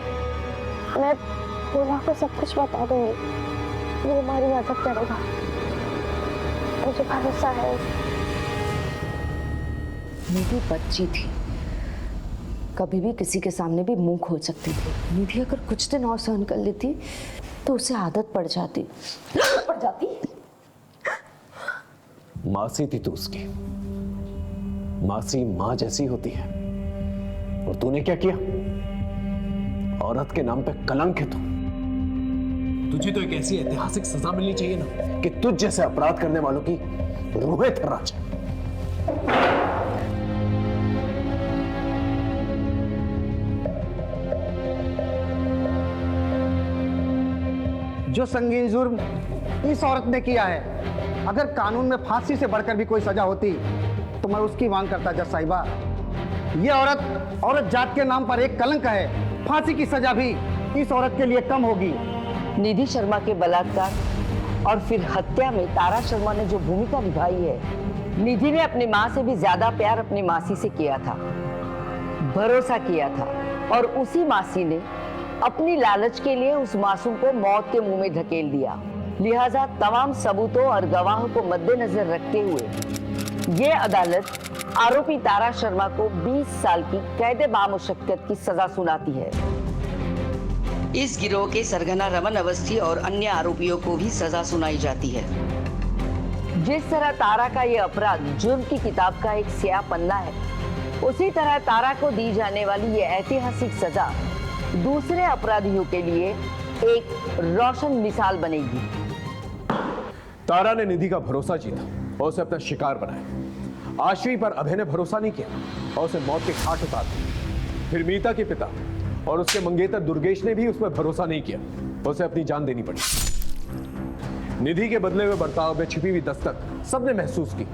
मैं भोला को सब कुछ बता दूंगी, वो हमारी मदद करेगा, मुझे भरोसा है। निधि बच्ची थी, कभी भी किसी के सामने भी मुंह खोल सकती थी। निधि अगर कुछ दिन और सहन कर लेती तो उसे आदत पड़ जाती। मासी थी तू उसकी, मासी माँ जैसी होती है, और तूने क्या किया? औरत के नाम पे कलंक है तू। तुझे तो एक ऐसी ऐतिहासिक सजा मिलनी चाहिए ना कि तुझ जैसे अपराध करने वालों की रूहें थर्रा जाए। जो संगीन जुर्म इस औरत ने किया है, अगर कानून में फांसी से बढ़कर भी कोई सजा होती तो मैं उसकी मांग करता जज साहिबा। ये औरत जात के नाम पर एक कलंक है, फांसी की सजा भी इस औरत के लिए कम होगी। निधि शर्मा के बलात्कार और फिर हत्या में तारा शर्मा ने जो भूमिका निभाई है, निधि ने अपनी माँ से भी ज्यादा प्यार अपनी मासी से किया था, भरोसा किया था, और उसी मासी ने अपनी लालच के लिए उस मासूम को मौत के मुंह में धकेल दिया। लिहाजा तमाम सबूतों और गवाहों को मद्देनजर रखते हुए ये अदालत आरोपी तारा शर्मा को 20 साल की कैद बामुशक्कत की सजा सुनाती है। इस गिरोह के सरगना रमन अवस्थी और अन्य आरोपियों को भी सजा सुनाई जाती है। जिस तरह तारा का ये अपराध जुर्म की किताब का एक स्याह पन्ना है, उसी तरह तारा को दी जाने वाली ये ऐतिहासिक सजा दूसरे अपराधियों के लिए एक रोशन मिसाल बनेगी। तारा ने निधि का भरोसा जीता और उसे अपना शिकार बनाया। आश्वी पर अभय ने भरोसा नहीं किया और उसे मौत के घाट उतार दिया। फिर मीता के पिता और उसके मंगेतर दुर्गेश ने भी उस पर भरोसा नहीं किया, उसे अपनी जान देनी पड़ी। निधि के बदले हुए बर्ताव में छिपी हुई दस्तक सबने महसूस की,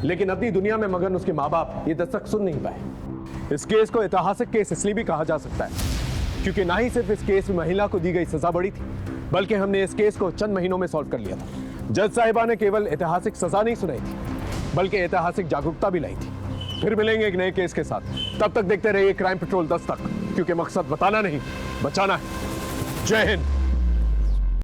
लेकिन अपनी दुनिया में मगन उसके माँ बाप ये दस्तक सुन नहीं पाए। इस केस को ऐतिहासिक केस इसलिए भी कहा जा सकता है क्योंकि ना ही सिर्फ इस केस में महिला को दी गई सजा बड़ी थी, बल्कि हमने इस केस को चंद महीनों में सॉल्व कर लिया था। जज साहिबा ने केवल ऐतिहासिक सजा नहीं सुनाई थी, बल्कि ऐतिहासिक जागरूकता भी लाई थी। फिर मिलेंगे एक नए केस के साथ, तब तक देखते रहिए क्राइम पेट्रोल दस्तक, क्योंकि मकसद बताना नहीं, बचाना है। जय हिंद।